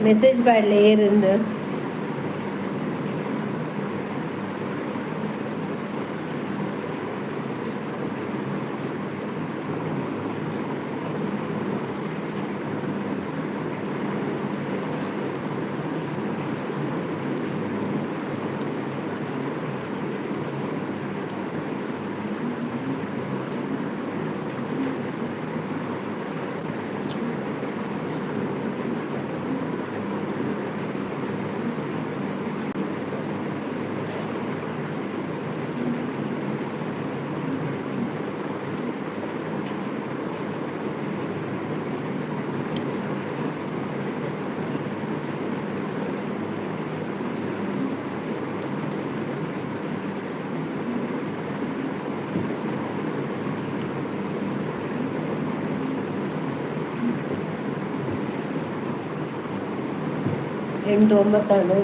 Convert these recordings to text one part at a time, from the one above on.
Message ಬಾಡ್ಲೆ ಏರಂದು ಎಂಟು ಒಂಬತ್ತಾಡು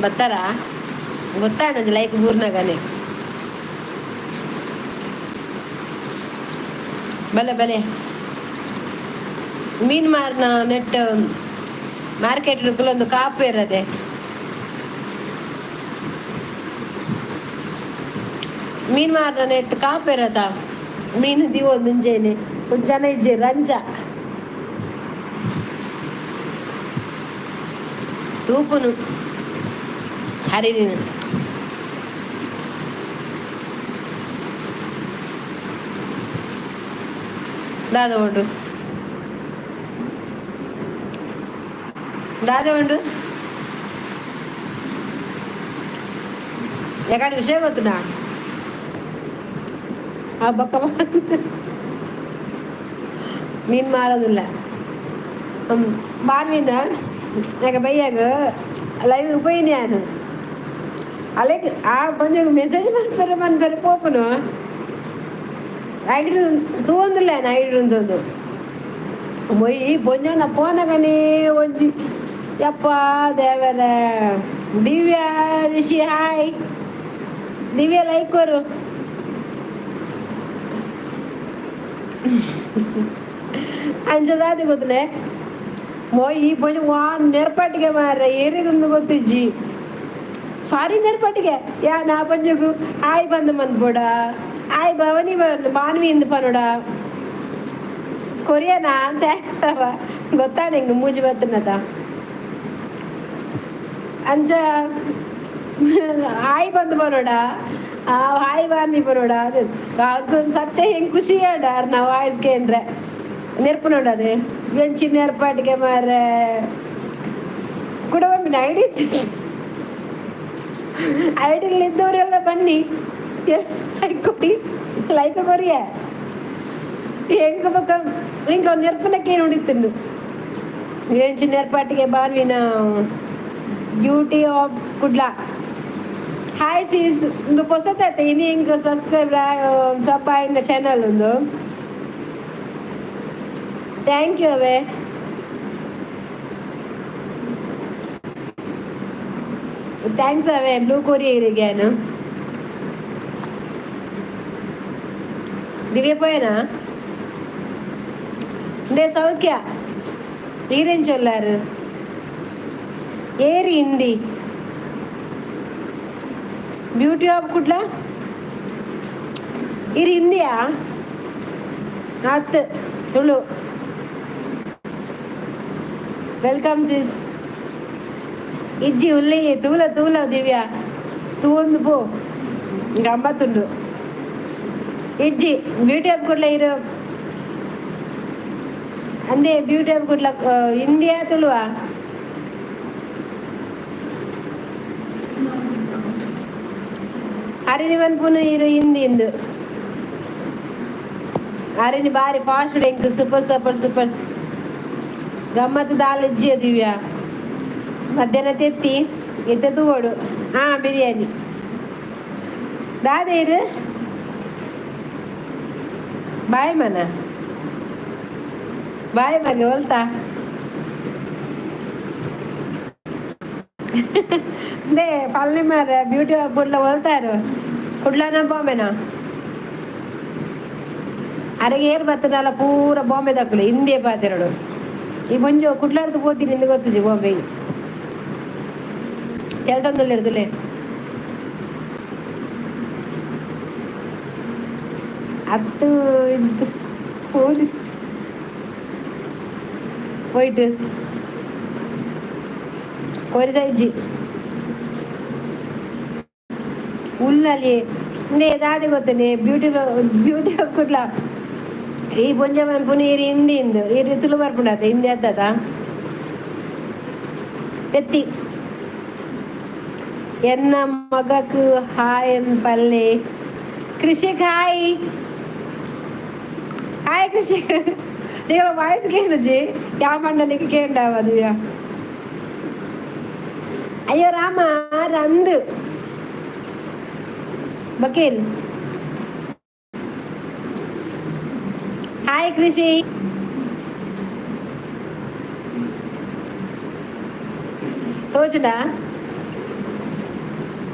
ಬತ್ತಾರಾ ಗೊತ್ತಾಡೋದು like ಊರ್ನಾಗನೆ ಬಲೆ ಬಲೆ ಮೀನು ಮಾರ್ನ ನೆಟ್ ಮಾರ್ಕೆಟ್ ಒಂದು ಕಾಪು ಇರದೆ ಮೀನು ಮಾರ್ನ ನೆಟ್ ಕಾಪು ಇರದ ಮೀನು ದಿವೋ ಮುಂಜಾನೆ ಒಂದು ಜನ ಇಜ್ಜೆ ರಂಜ ತೂಪುನು ಹರಿವಿನ ದಾದ ಉಂಡು ದಾದ ಉಂಡು ಯಾಕಡೆ ವಿಷಯ ಗೊತ್ತುನಾ ಆ ಬಕ್ಕ ಮೀನು ಮಾರೋದಿಲ್ಲ ಬಾರ್ಮೀನ ಯಾಕೆ ಬೈಯಾಗ ಲೈವ್ ಉಪಯೋಗ ನಾನು అలాగే ఆ కొంచెం మెసేజ్ మనపరి పోపును ఐదు తూందులే ఐదు ఉందో మొయ్యి కొంచెం నా పోనగానే వచ్చి ಯಪ್ಪ ದೇವರ ದಿವ್ಯ ರಿಷಿ ಹಾಯ್ ದಿವ್ಯ ಲೈಕ್ ಕೊರು ಅಂಜದಾದಿ ಗೊತ್ತಲೆ ಮೊಯ್ಯಿ ಪೊಂಚ ನೆರ್ಪಟ್ಟಿಗೆ ಮಾರ್ರೆ ಏರಿಗೊಂದು ಗೊತ್ತಿಜ್ಜಿ ಸಾರಿ ನೆರ್ಪಟ್ಟಿಗೆ ಯಾ ನಾ ಪಂಜಗು ಆಯ್ ಬಂದ ಮನ್ಬೋಡ ಆಯ್ ಭವನಿ ಮಾನವಿ ಇಂದು ಪನೋಡ ಕೊರಿಯನಾ ಥ್ಯಾಂಕ್ಸ್ ಅವ ಗೊತ್ತಾಡ ಹಿಂಗೆ ಮೂಜಿ ಬತ್ತನದ ಅಂಜ ಹಾಯ್ ಬಂದು ಬರೋಡ ಆ ಹಾಯ್ ಬಾರ್ಮಿ ಬರೋಡ ಅದು ಸತ್ಯ ಹೆಂಗೆ ಖುಷಿ ಆಡ ನಾವು ವಾಯ್ಸ್ಗೆ ಅಂದ್ರೆ ನೆರ್ಪು ನೋಡೋದು ಬೆಂಚಿ ನೆರ್ಪಾಟಿಗೆ ಮಾರೆ ಕೂಡ ಒಮ್ಮೆ ಐಡಿಲಿದ್ದವರೆಲ್ಲ ಬನ್ನಿ ಕೊಡಿ ಲೈಕ್ ಕೊರಿಯ ಹೆಂಗ ಬೇಕ ಹಿಂಗ ನೆರ್ಪನಕ್ಕೆ ನೋಡಿತ್ತು ಬೆಂಚಿ ನೆರ್ಪಾಟಿಗೆ ಬಾರ್ವಿನ ಬ್ಯೂಟಿ ಆಫ್ ಕುಡ್ಲಾ ಹಾಯ್ ಸೀಸ್ ಒಂದು ಹೊಸತೈತೆ ಇನ್ನು ಹಿಂಗೆ ಸಬ್ಸ್ಕ್ರೈಬ್ ಸ್ವಲ್ಪ ಇನ್ನ ಚಾನಲ್ ಒಂದು ಥ್ಯಾಂಕ್ ಯು ಅವೇ ಥ್ಯಾಂಕ್ಸ್ ಅವೇ ಬ್ಲೂ ಕೊರಿಯರಿಗೇನು ದಿವ್ಯ పోయేనా అంటే సౌఖ్య మీరేం చొల్లారు ఏరి హిందీ బ్యూటీ ఆఫ్ కుట్లా ఇది హిందీయా అత్ ತುಳು ವೆಲ್ಕಮ್ ಸಿಸ್ ಇಜ್ಜಿ ಉಲ್ಲಿ ತೂಲ ದಿವ್ಯಾ ತೂಂದು ಪೋ ಗಮ್ಮತ್ತುಂಡು ಇಜ್ಜಿ ಬ್ಯೂಟಿ ಆಫ್ ಕುಡ್ಲ ಇರು ಅಂದೇ ಬ್ಯೂಟಿ ಆಫ್ ಕುಡ್ಲ ಇಂಡಿಯಾ ತುಳುವಾ ಅರಿನಿ ಮನ್ಪುನು ಇರು ಹಿಂದಿಂದು ಅರಿನಿ ಬಾರಿ ಫಾಸ್ಟ್ ಎಂಕ್ ಸೂಪರ್ ಗಮ್ಮತ್ತು ದಾಲ್ ಇಜ್ಜಿಯ ದಿವ್ಯಾ ಮಧ್ಯಾಹ್ನ ತೆತ್ತಿ ಎತ್ತ ತಗೋಡು ಬಿರಿಯಾನಿ ದಾದ ಇರು ಬಾಯ್ ಮನೆ ಹೊಲ್ತಾ ದೇ ಪಲ್ಲೆ ಮಾರ ಬ್ಯೂಟಿ ಕುಡ್ಲ ಹೊಲ್ತಾರು ಕುಡ್ಲನ ಬಾಂಬೆನಾ ಅರೆಗೆ ಏರ್ ಬತ್ತನಲ್ಲ ಪೂರ ಬಾಂಬೆ ತಕ್ಕಳು ಹಿಂದೆ ಪಾತಿರಡು ಈ ಮುಂಜು ಕುಡ್ಲಾರ್ದು ಹೋಗ್ತೀನಿ ಹಿಂದೆ ಗೊತ್ತಿಜಿ ಬಾಂಬೆಗೆ ಎಲ್ತಂದುಲ್ಲೆ ಹತ್ತು ಇದು ಪೊಲೀಸ್ ಹೋಯ್ತು ಕೊರಿಸೈಜಿ ಉಲ್ಲಲ್ಲಿ ಹಿಂದೆ ದಾದಿ ಗೊತ್ತೇನೆ ಬ್ಯೂಟಿ ಕೊಡ್ಲ ಈ ಬೊಂಜ ಮನ್ಪುನ ಇರಿ ಹಿಂದಿಂದು ಇರಿ ತುಳು ಬರ್ಪುಂಡತ ಹಿಂದೆ ಅದ್ದದ ಎತ್ತಿ ಎನ್ನ ಮಗಕ್ಕೆ ಹಾಯ್ ಅಂತ ಪಲ್ಲೆ ಕೃಷಿಕ್ ಹಾಯ್ ಕೃಷಿಕ್ നിങ്ങൾ വായിച്ച് കേൾജി ഞാൻ പണ്ടെനിക്ക് കേണ്ടാവാ ദിവ്യ അയ്യോ രാമ രണ്ട് ബക്കീൽ ഹായ് കൃഷി തോച്ചുണ്ടാ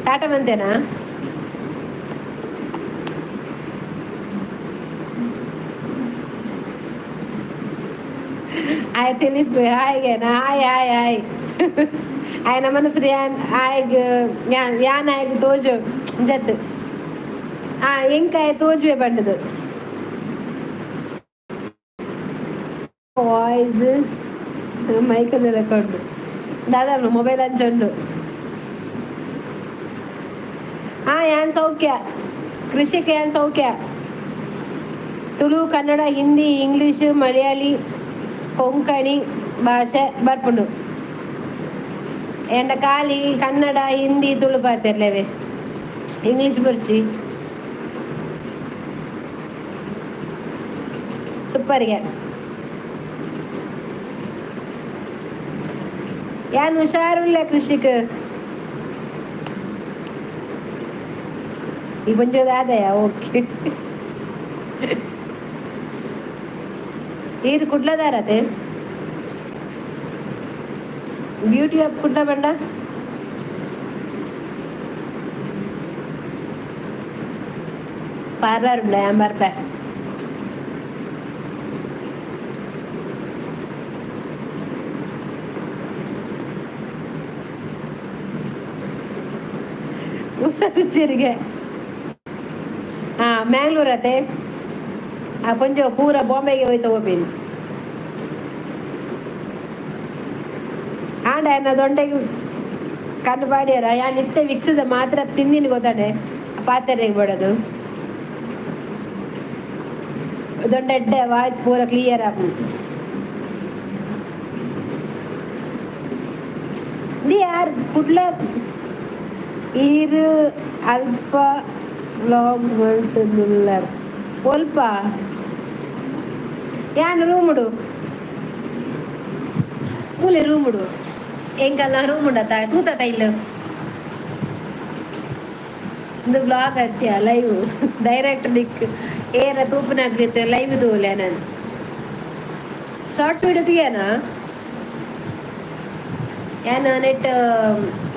ಟಾಟಾ ಮಂತೇನಾ? ಆಯ್ ತಿಳಿಪ್ ಹಾಯ್ಗೆ ನಾ ಹಾಯ್ ಹಾಯ್ ಹಾಯ್ ಆಯ್ ನಮ್ಮ ಮನಸ್ಸು ಆಯ್ಗ ಯಾನ್ ಆಯ್ಗ ತೋಜು ಜತ್ ಎಂಕಾಯ ತೋಜುವೆ ಬಂಡದು ವಾಯ್ಸ್ ಮೈಕದ ರೆಕಾರ್ಡ್ ದಾದಾ ಮೊಬೈಲ್ ಹಂಚೊಂಡು ಯಾನ್ ಸೌಖ್ಯ ಕೃಷಿಕ ಯಾನ್ ಸೌಖ್ಯ ತುಳು ಕನ್ನಡ ಹಿಂದಿ ಇಂಗ್ಲೀಷ್ ಮಲಯಾಳಿ ಕೊಂಕಣಿ ಭಾಷೆ ಬರ್ಪುಂಡು ಎಂಡ ಖಾಲಿ ಕನ್ನಡ ಹಿಂದಿ ತುಳು ಪಾತೆರ್ಲೇವೆ ಇಂಗ್ಲೀಷ್ ಬರ್ಚಿ ಸೂಪರ್ಗೆ ಯಾನ್ ಹುಷಾರುಲ್ಲ ಕೃಷಿಕ ಈ ಬಂಜೋದಾದಯ ಓಕೆ ఇది కుట్లదారతే బ్యూటీ ఆఫ్ కుట్ల బండ పార్లర్ ఉండే అంబర్పే ಉಸರಿಗೆ ಮ್ಯಾಂಗ್ಳೂರ್ ಅತ್ತೆ ಕೊಂಚ ಪೂರ ಬಾಂಬೆಗೆ ಹೋಯ್ತು ಹೋಗ್ತೀನಿ ಆಂಡ ಎನ್ನ ದೊಂಡೆಗೆ ಕಣ್ಣು ಬಾಡಿಯಾರ ಯಾ ನಿತ್ಯ ವಿಕ್ಸದ ಮಾತ್ರ ತಿಂದಿನಿ ಗೊತ್ತಾಡೆ ಪಾತ್ರೆಗೆ ಬಿಡೋದು ದೊಡ್ಡ ಎಡ್ಡೆ ವಾಯ್ಸ್ ಪೂರ ಕ್ಲಿಯರ್ ಆಗ ಯಾರು ಕುಡ್ಲ ಈರು ಅಲ್ಪ ವ್ಲಾಗ್ ಮಾಡ್ತಿದ್ದಿಲ್ಲ ಒಲ್ಪ ಯಾನು ರೂಮುಡು ಮೂಲೆ ರೂಮುಡು ಎಂಕಲ್ಲ ರೂಮುಂಡತ ತೂತತ ಇಲ್ಲ ಇದು ಬ್ಲಾಗ್ ಹತ್ಯ ಲೈವ್ ಡೈರೆಕ್ಟ್ ನಿಕ್ ಏರ ತೂಪನಾಗ್ಲಿತ್ತೆ ಲೈವ್ ತೋಲೆ ನಾನು ಶಾರ್ಟ್ಸ್ ವಿಡಿಯೋ ತೆಗಿಯೋಣ ಏನು ನೆಟ್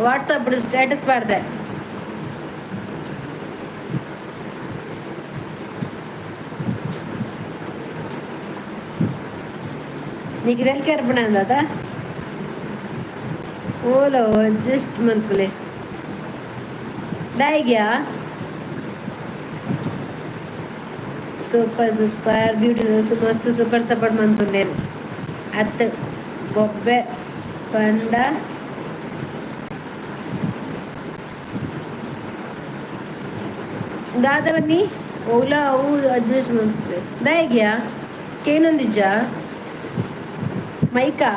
ವಾಟ್ಸಪ್ ಸ್ಟೇಟಸ್ ಮಾಡಿದೆ నీకు తెలికి ఎరపడాను కదా Ola adjust మల్పులే ಡಾಯ್ಗ್ಯಾ super super beauty ಮಸ್ತ್ ಸೂಪರ್ ಸಪೋರ್ಟ್ ಮಂತುಂಡೇನು ಅತ್ತು ಬೊಬ್ಬೆ ಪಂಡ ದಾದವನ್ನಿ ಓಲಾ ಅವು ಅಡ್ಜಸ್ಟ್ ಮಂತ್ಲೆ ಡಾಯ್ಗ್ಯಾ ಕೇನೊಂದಿಜ್ಜ ಮೈಕಾ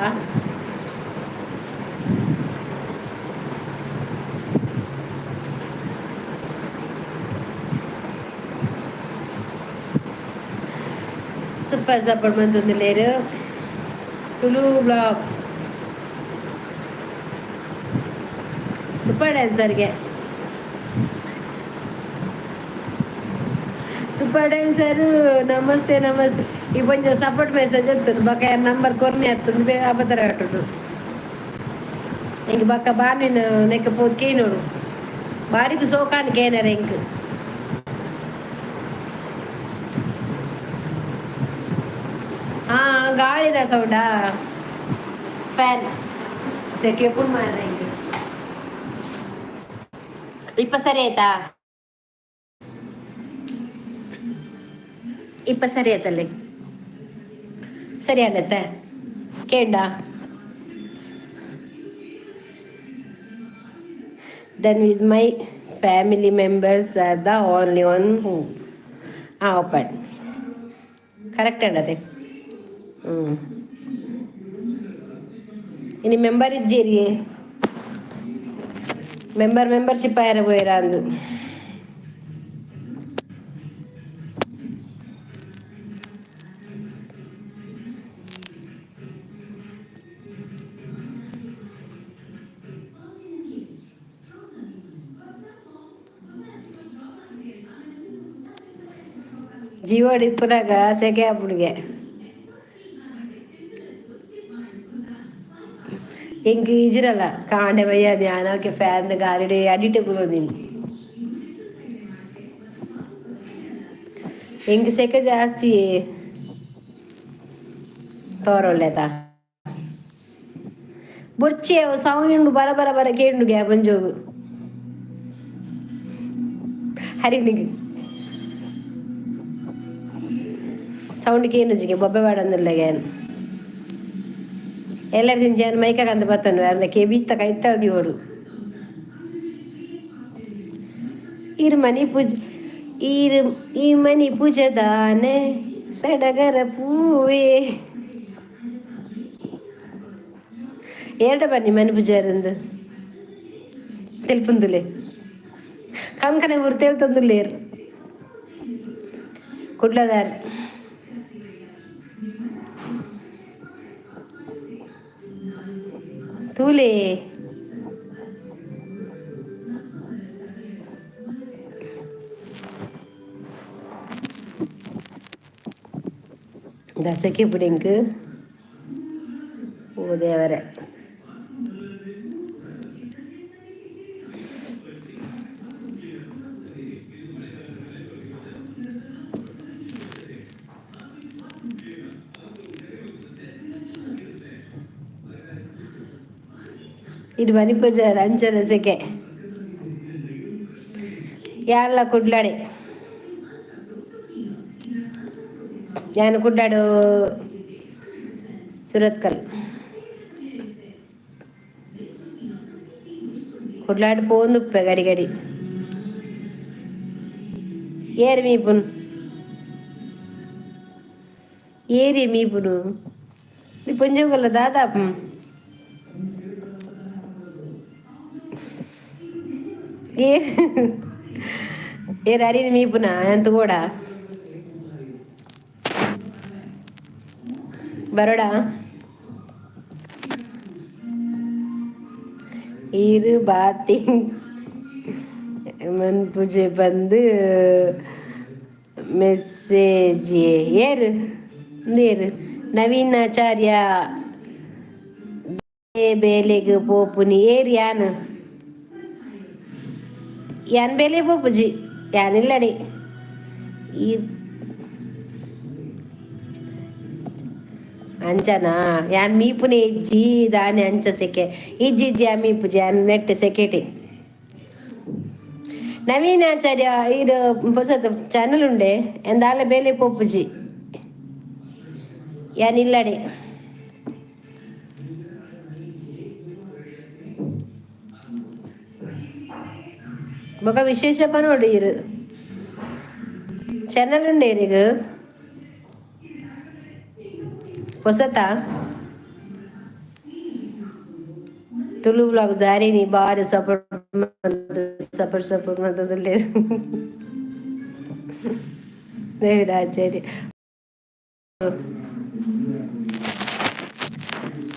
సూపర్ సపోర్ట్ మంది లేరు తులు బ్లాగ్స్ సూపర్ డాన్సర్ಗೆ ಸೂಪರ್ ಡ್ಯಾನ್ಸರು ನಮಸ್ತೆ ನಮಸ್ತೆ ಈಗ ಕೊಂಚ ಸಪೋರ್ಟ್ ಮೆಸೇಜ್ ಎತ್ತುಂಡು ಬಕ್ಕ ನಂಬರ್ ಕೊರ್ನೆ ಎತ್ತುಂಡು ಬೇಗ ಅಬದ್ಧರ ಆಟುಂಡು ಇಂಕ ಬಕ್ಕ ಬಾನಿನ ನೆಕ್ಕ ಪೋದು ಕೇನೋಡು ಬಾರಿಗೂ ಸೋಕಾಂಡ್ ಕೇನರ ಇಂಕ ಗಾಳಿದ ಸೌಂಡಾ ಫ್ಯಾನ್ ಸೆಕೆ ಪುಣ್ ಮಾರ ಇಂಕ ಇಪ್ಪ ಸರಿ ಆಯ್ತಾ ಇಪ್ಪ ಸರಿ ಆಯ್ತಲ್ಲಿ ಸರಿ ಆಗತ್ತೆ ಕೇಂಡ done with my family members are the only one who open correct ಅಲ್ಲದೆ ಇನಿ ಮೆಂಬರ್ ಇಜ್ಜೇರಿ ಮೆಂಬರ್ಶಿಪ್ ಆಯ್ರ ಹೋಯ್ರ ಅಂದು ಜೀವ ಡಿಪ್ಪನಾಗ ಸೆಕೆ ಹಾಕ್ಬಿಡ್ಗೆ എനിക്ക് ഇജിരല്ല കാണ്ട വയ്യ ഞാനൊക്കെ ഫാനിന് കാലിടെ അടിയിട്ട് പോകുന്നില്ല ಹೆಂಗ್ ಸೆಕೆ ಜಾಸ್ತಿ ತೋರೊಳ್ಳೆತ ಬೊಚ್ಚೆ ಸೌಂಡ್ ಬರ ಬರ ಬರ ಕೇಂಡು ಗ್ಯಾ ಬಂಜೋಗು ಹರಿನಿಗೆ ಸೌಂಡ್ ಕೇನು ಜಿಗೆ ಬೊಬ್ಬೆ ಬಾಡಂದಿಲ್ಲ ಗ್ಯಾನ್ ಎಲ್ಲರ ದಿನ ಜನ ಮೈಕ ಕಂದು ಬತ್ತನು ಅದಕ್ಕೆ ಬಿತ್ತ ಕೈತದಿ ಓಡು ಇರು ಮನಿ ಪೂಜೆ ಇರು ಈ ಮನಿ ಪೂಜೆ ದಾನೆ ಸಡಗರ ಪೂವೇ ಏರಡ ಬನ್ನಿ ಮನೆ ಪೂಜಾರಂದು ತೆಲ್ಪುಂದುಲೆ ಕಂಕನೆ ಊರು ತೇಲ್ತಂದುಲ್ಲೇರು ಕುಡ್ಲದಾರ ತೂಲೆ ದಸಕ್ಕೆ ಬಿಡಿಂಕ್ ಓ ದೇವರೇ ಇದು ಮನಿ ಪೂಜೆ ಅಂಚನ ಸೆಕೆ ಯಾರಲ್ಲ ಕುಡ್ಲಾಡೆ ഞാൻ കുട്ടാടോ സുരത്കൽ കുಡ್ಲಾട് പോന്നുപ്പ ഗടി ഗടി ഏറി മീപ്പുൻ ഏരി മീപ്പുನು నీ పుంజంగల దాదాపు ఏ అరిని మీపునా ఎంత కూడా ಬರೋಡಾ ಇರು ಬಾತಿ ಮನ್ ಪೂಜೆ ಬಂದು ಮೆಸೇಜ್ ಏರು ನೀರು ನವೀನಾಚಾರ್ಯ ಬೇಲೆಗೆ ಪೋಪುನಿ ಏರು ಯಾನ್ ಬೇಲೆ ಪೋಪುಜಿ ಯಾನಿಲ್ಲಡಿ ಈ ಅಂಚನಾ ಯಾನ್ ಮೀಪುನೆ ಇಜ್ಜಿ ದಾನೆ ಅಂಚ ಸೆಕೆ ಇಜ್ಜಿ ಆ ಮೀಪುಜಿ ಯಾನ್ ನೆಟ್ ಸೆಕೆಟಿ ನವೀನಾಚಾರ್ಯ ಇದು ಹೊಸದು ಚಾನಲ್ ಉಂಡೆ ಎಂದಾಲ ಬೇಲೆ ಪೋಪುಜಿ ಯಾನ್ ಇಲ್ಲಡೆ ಮಗ ವಿಶೇಷಪ್ಪ ನೋಡಿ ಇರು ಚಾನಲ್ ಉಂಡೆ ಈಗ ಹೊಸತಾ ತುಳು ಬ್ಲಾಗ್ ದಾರಿನಿ ಬಾರಿ ಸಪೋರ್ಟ್ ಮಂತದಲ್ಲಿ ದೇವಿರಾಚಾರ್ಯ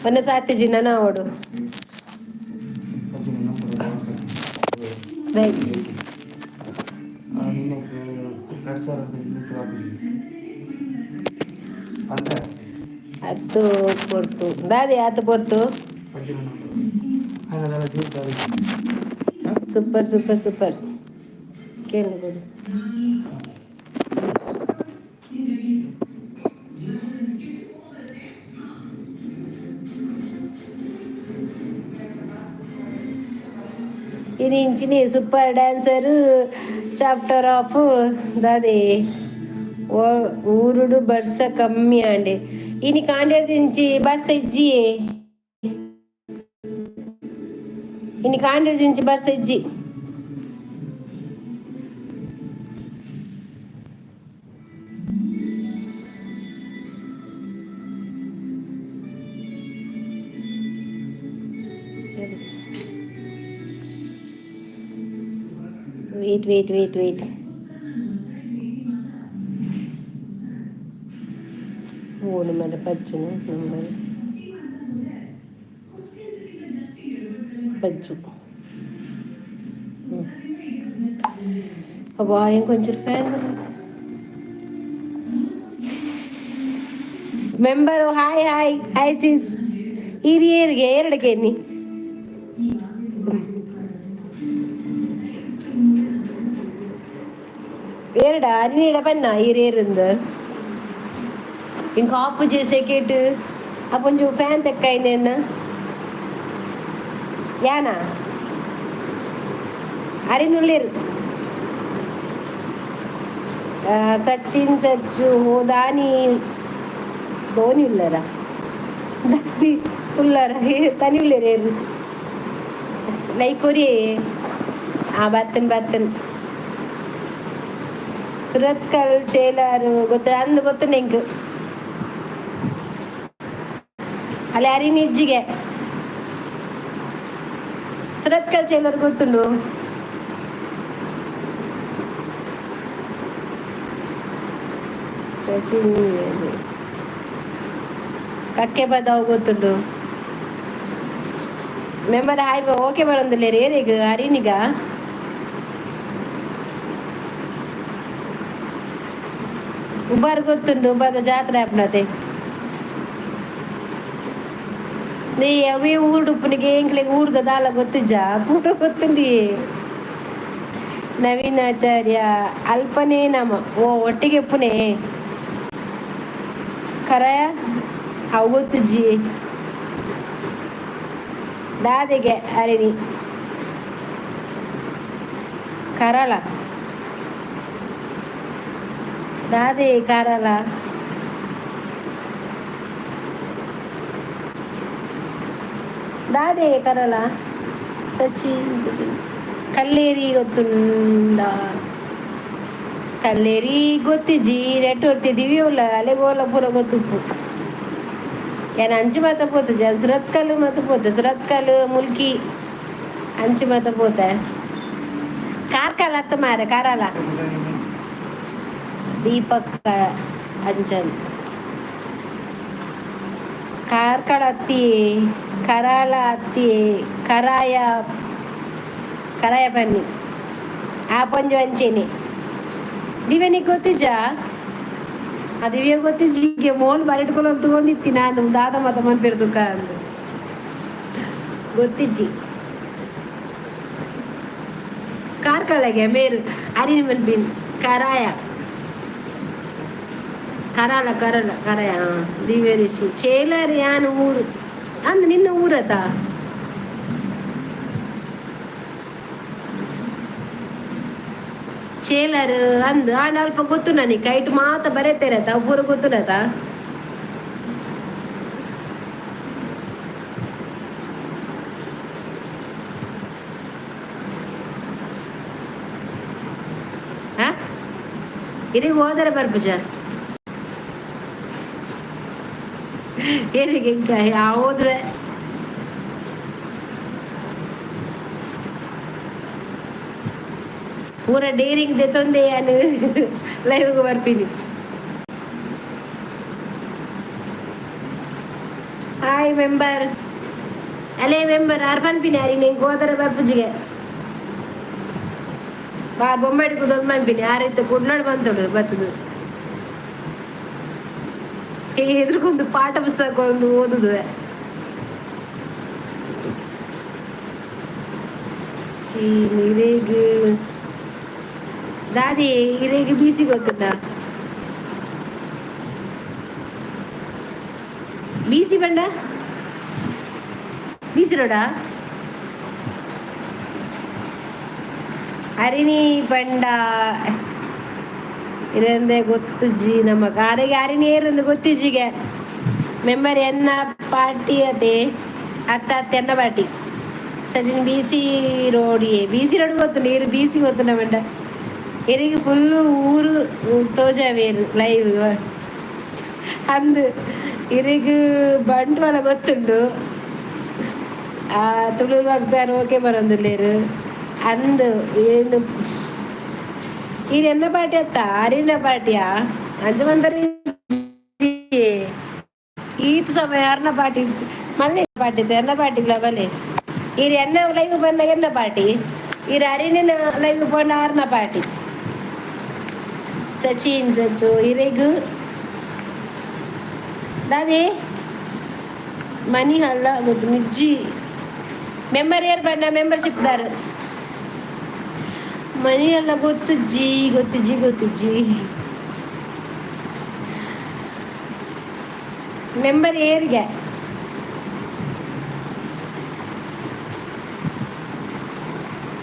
ಮೊನ್ನೆ ಸಾತಿಜಿ ನನ್ನ ಓಡು ಹತ್ತು ಪೊರ್ತು ದಾದಿ ಹತ್ತು ಪೊರ್ತು ಸೂಪರ್ ಸೂಪರ್ ಸೂಪರ್ ಕೇಳಬಹುದು ఇది ఇంచిని సూపర్ డాన్సర్ చాప్టర్ ఆఫ్ దాది ఊరుడు బర్స కమ్మి అండి ఇని కాండేదించి బర్స ఇజ్జి ఇని కాండేదించి బర్స ఇజ్జి వెయిట్ మూడు మన పచ్చును నంబర్ పచ్చు అబ్బా ఇంకొంచెం ఫ్యాన్ మెంబరు హాయ్ సిస్ ಹಿರಿಯರಿಗೆ ಎರಡಕ್ಕೆ ನೀ ಎರಡ ನೀಡ ಬನ್ನ ಹಿರಿಯರಿಂದ ఇంక ఆపు చేసేకేటు ఆ కొంచెం ఫ్యాన్ తెక్కాయి నేను యానా అరినుల్లేరు సచిన్ సచ్చు దాని ధోని ఉల్లరా దాని ఉల్లరా తని ఉల్లేరు లైక్ కొరి ಬರ್ತನ್ ಸುರತ್ಕಲ್ ಚೇಲಾರು ಅಂದು ಗೊತ್ತು ನೆಂಕು ಅಲ್ಲಿ ಅರಿನ ಇಜ್ಜಿಗೆ ಸುರತ್ಕಲ್ ಚೇಲರು ಗೊತ್ತುಂಡು ಸಚಿನ್ ಕಕ್ಕೆ ಬದಾವ್ ಗೊತ್ತುಂಡು ಮೆಂಬರ್ ಹಾಯ್ ಓಕೆ ಬರೋದಿಲ್ಲ ರೇರಿಗ ಅರಿನಿಗ ಉಬ್ಬಾರ್ ಗೊತ್ತುಂಡು ಉಬ್ಬಾದ ಜಾತ್ರೆ ಆಪ್ನತೆ ನೀ ಅವೇ ಊರುಡುಪ್ಪನಿಗೆ ಎಂಕ್ಲೆಗೆ ಊರ್ದ ದಾಲ ಗೊತ್ತಿಜ್ಜ ಪೂರ ಗೊತ್ತುಂಡಿ ನವೀನಾಚಾರ್ಯ ಅಲ್ಪನೇ ನಮ ಓ ಒಟ್ಟಿಗೆ ಪುನೇ ಕರ ಅವು ಗೊತ್ತಿಜ್ಜಿ ದಾದೆಗೆ ಅರಿನಿ ಕರಾಳ ದಾದೆ ಕರಾಳ ದಾದೆ ಕರಾಳ ಸಚಿನ್ ಕಲ್ಲೇರಿ ಗೊತ್ತುಂಡ ಕಲ್ಲೇರಿ ಗೊತ್ತಿಜ್ಜಿ ನೆಟ್ಟೊರ್ತಿ ದಿವ್ಯೋಲ್ಲ ಅಲೆಗೋಲ ಪೂರ ಗೊತ್ತುಪ್ಪು ಏನು ಅಂಚು ಮಾತ ಪೋತಜ ಸುರತ್ಕಲ್ ಮಾತ ಪೋತೆ ಸುರತ್ಕಲ್ ಮುಲ್ಕಿ ಅಂಚು ಮಾತ ಪೋತೆ ಕಾರ್ಕಲ್ ಅತ್ತ ಮಾರೆ ಕಾರಲ್ಲ ದೀಪಕ್ ಅಂಚನ್ ಕಾರ್ಕಳ ಅತ್ತಿ ಕರಾಳ ಅತ್ತಿ ಕರಾಯ ಬನ್ನಿ ಆ ಪಂಜು ಅಂಚೆನೆ ದಿವ್ಯನಿಗೆ ಗೊತ್ತಿಜ್ಜ ಆ ದಿವ್ಯ ಗೊತ್ತಿಜ್ಜಿಗೆ ಮೋಲ್ ಬರಿಟ್ಕೊಂಡು ತಗೊಂಡಿತ್ತಿ ನಾನು ದಾದ ಮತ ಮನ್ಪಿರ್ದುಕ ಅಂದು ಗೊತ್ತಿಜ್ಜಿ ಕಾರ್ಕಳಗೆ ಮೇರು ಅರಿನಿ ಮನ್ಪಿನ್ ಕರಾಯ ಕರಾಯ ದಿವ್ಯ ಋಷಿ ಚೇಲರ್ ಯಾನು ಊರು ಅಂದ್ ನಿನ್ನ ಊರತ ಚೇಲರ್ ಅಂದ್ ಆಂಡ ಅಲ್ಪ ಗೊತ್ತು ನನಗೆ ಕೈಟ್ ಮಾತ ಬರೀತಾರತ ಪೂರ ಗೊತ್ತುನತ ಇದೀಗ ಹೋದರೆ ಬರ್ಪುಜ ಏನಿಗೆ ಇಂಕ ಯಾವುದ್ರೆ ಪೂರ ಡೇರಿಂಗ್ ದೆತ್ತೊಂದೆ ನಾನು ಲೈವ್ಗೆ ಬರ್ತೀನಿ ಹಾಯ್ ಮೆಂಬರ್ ಅಲೇ ಮೆಂಬರ್ ಆರು ಪನ್ಪಿನಿ ಅರಿ ನಿಂಗೆ ಹೋದರೆ ಬರ್ಪುಜಿಗೆ ಬಾ ಬೊಂಬಾಡಿ ಕುದೊಂದು ಪನ್ಪಿನಿ ಆ ರೀತಿ ಕುಡ್ನಾಡು ಬಂತೋಡು ಬತ್ತದು ಎದುರುಗೊಂದು ಪಾಠ ಪುಸ್ತಕ ಒಂದು ಓದುದು ಹಿರೇಗ ದಾದಿ ಹಿರೇಗ ಬೀಸಿ ಗೊತ್ತುಂಡ ಬೀಸಿ ಬಂಡ ಬೀಸಿ ರೋಡ ಅರಿನಿ ಬಂಡ ಇರಂದೆ ಗೊತ್ತುಜ್ಜಿ ನಮ್ಮ ಕಾರಿಗೆ ಅರಿನಿ ಏರಂದು ಗೊತ್ತಿಜ್ಜಿಗೆ ಮೆಂಬರ್ ಎನ್ನ ಪಾರ್ಟಿ ಅದೇ ಅತ್ತ ಎನ್ನ ಪಾರ್ಟಿ ಸಚಿನ್ ಬಿಸಿ ರೋಡ್ ಗೊತ್ತು ನೀರು ಬಿಸಿ ಗೊತ್ತು ಮಂಡ ಎರಿಗೆ ಫುಲ್ಲು ಊರು ತೋಜಾವೇರು ಲೈವ್ ಅಂದು ಇರಿಗೆ ಬಂಟ್ವಾಳ ಗೊತ್ತುಂಡು ಆ ತುಳು ಬಾಕ್ಸ್ದಾರು ಓಕೆ ಬರೋದಿಲ್ಲೇರು ಅಂದು ಏನು ಈ ಎನ್ನ ಪಾರ್ಟಿ ಅತ್ತ ಅರಿನ ಪಾರ್ಟಿಯಾ ಅಂಚ ಬಂದರೆ ಈತ ಸಮಯ ಅರ್ನ ಪಾರ್ಟಿ ಮಲ್ಲೆ ಪಾರ್ಟಿ ಎನ್ನ ಪಾರ್ಟಿಗಳ ಬಲೆ ಈರು ಎನ್ನ ಲೈವ್ ಬಂದಾಗ ಎನ್ನ ಪಾರ್ಟಿ ಈರು ಅರಿನ ಲೈವ್ ಬಂಡ ಅರ್ನ ಪಾರ್ಟಿ ಸಚಿನ್ ಸಚ್ಚು ಇರೆಗು ದಾದಿ ಮನಿ ಅಲ್ಲ ಗೊತ್ತು ನಿಜ್ಜಿ ಮೆಂಬರ್ ಏರ್ ಬಣ್ಣ ಮೆಂಬರ್ಶಿಪ್ ದಾರ ಮನಿ ಎಲ್ಲ ಗೊತ್ತಜ್ಜಿ ಗೊತ್ತಜ್ಜಿ ಮೆಂಬರ್ ಏರ್ಗೆ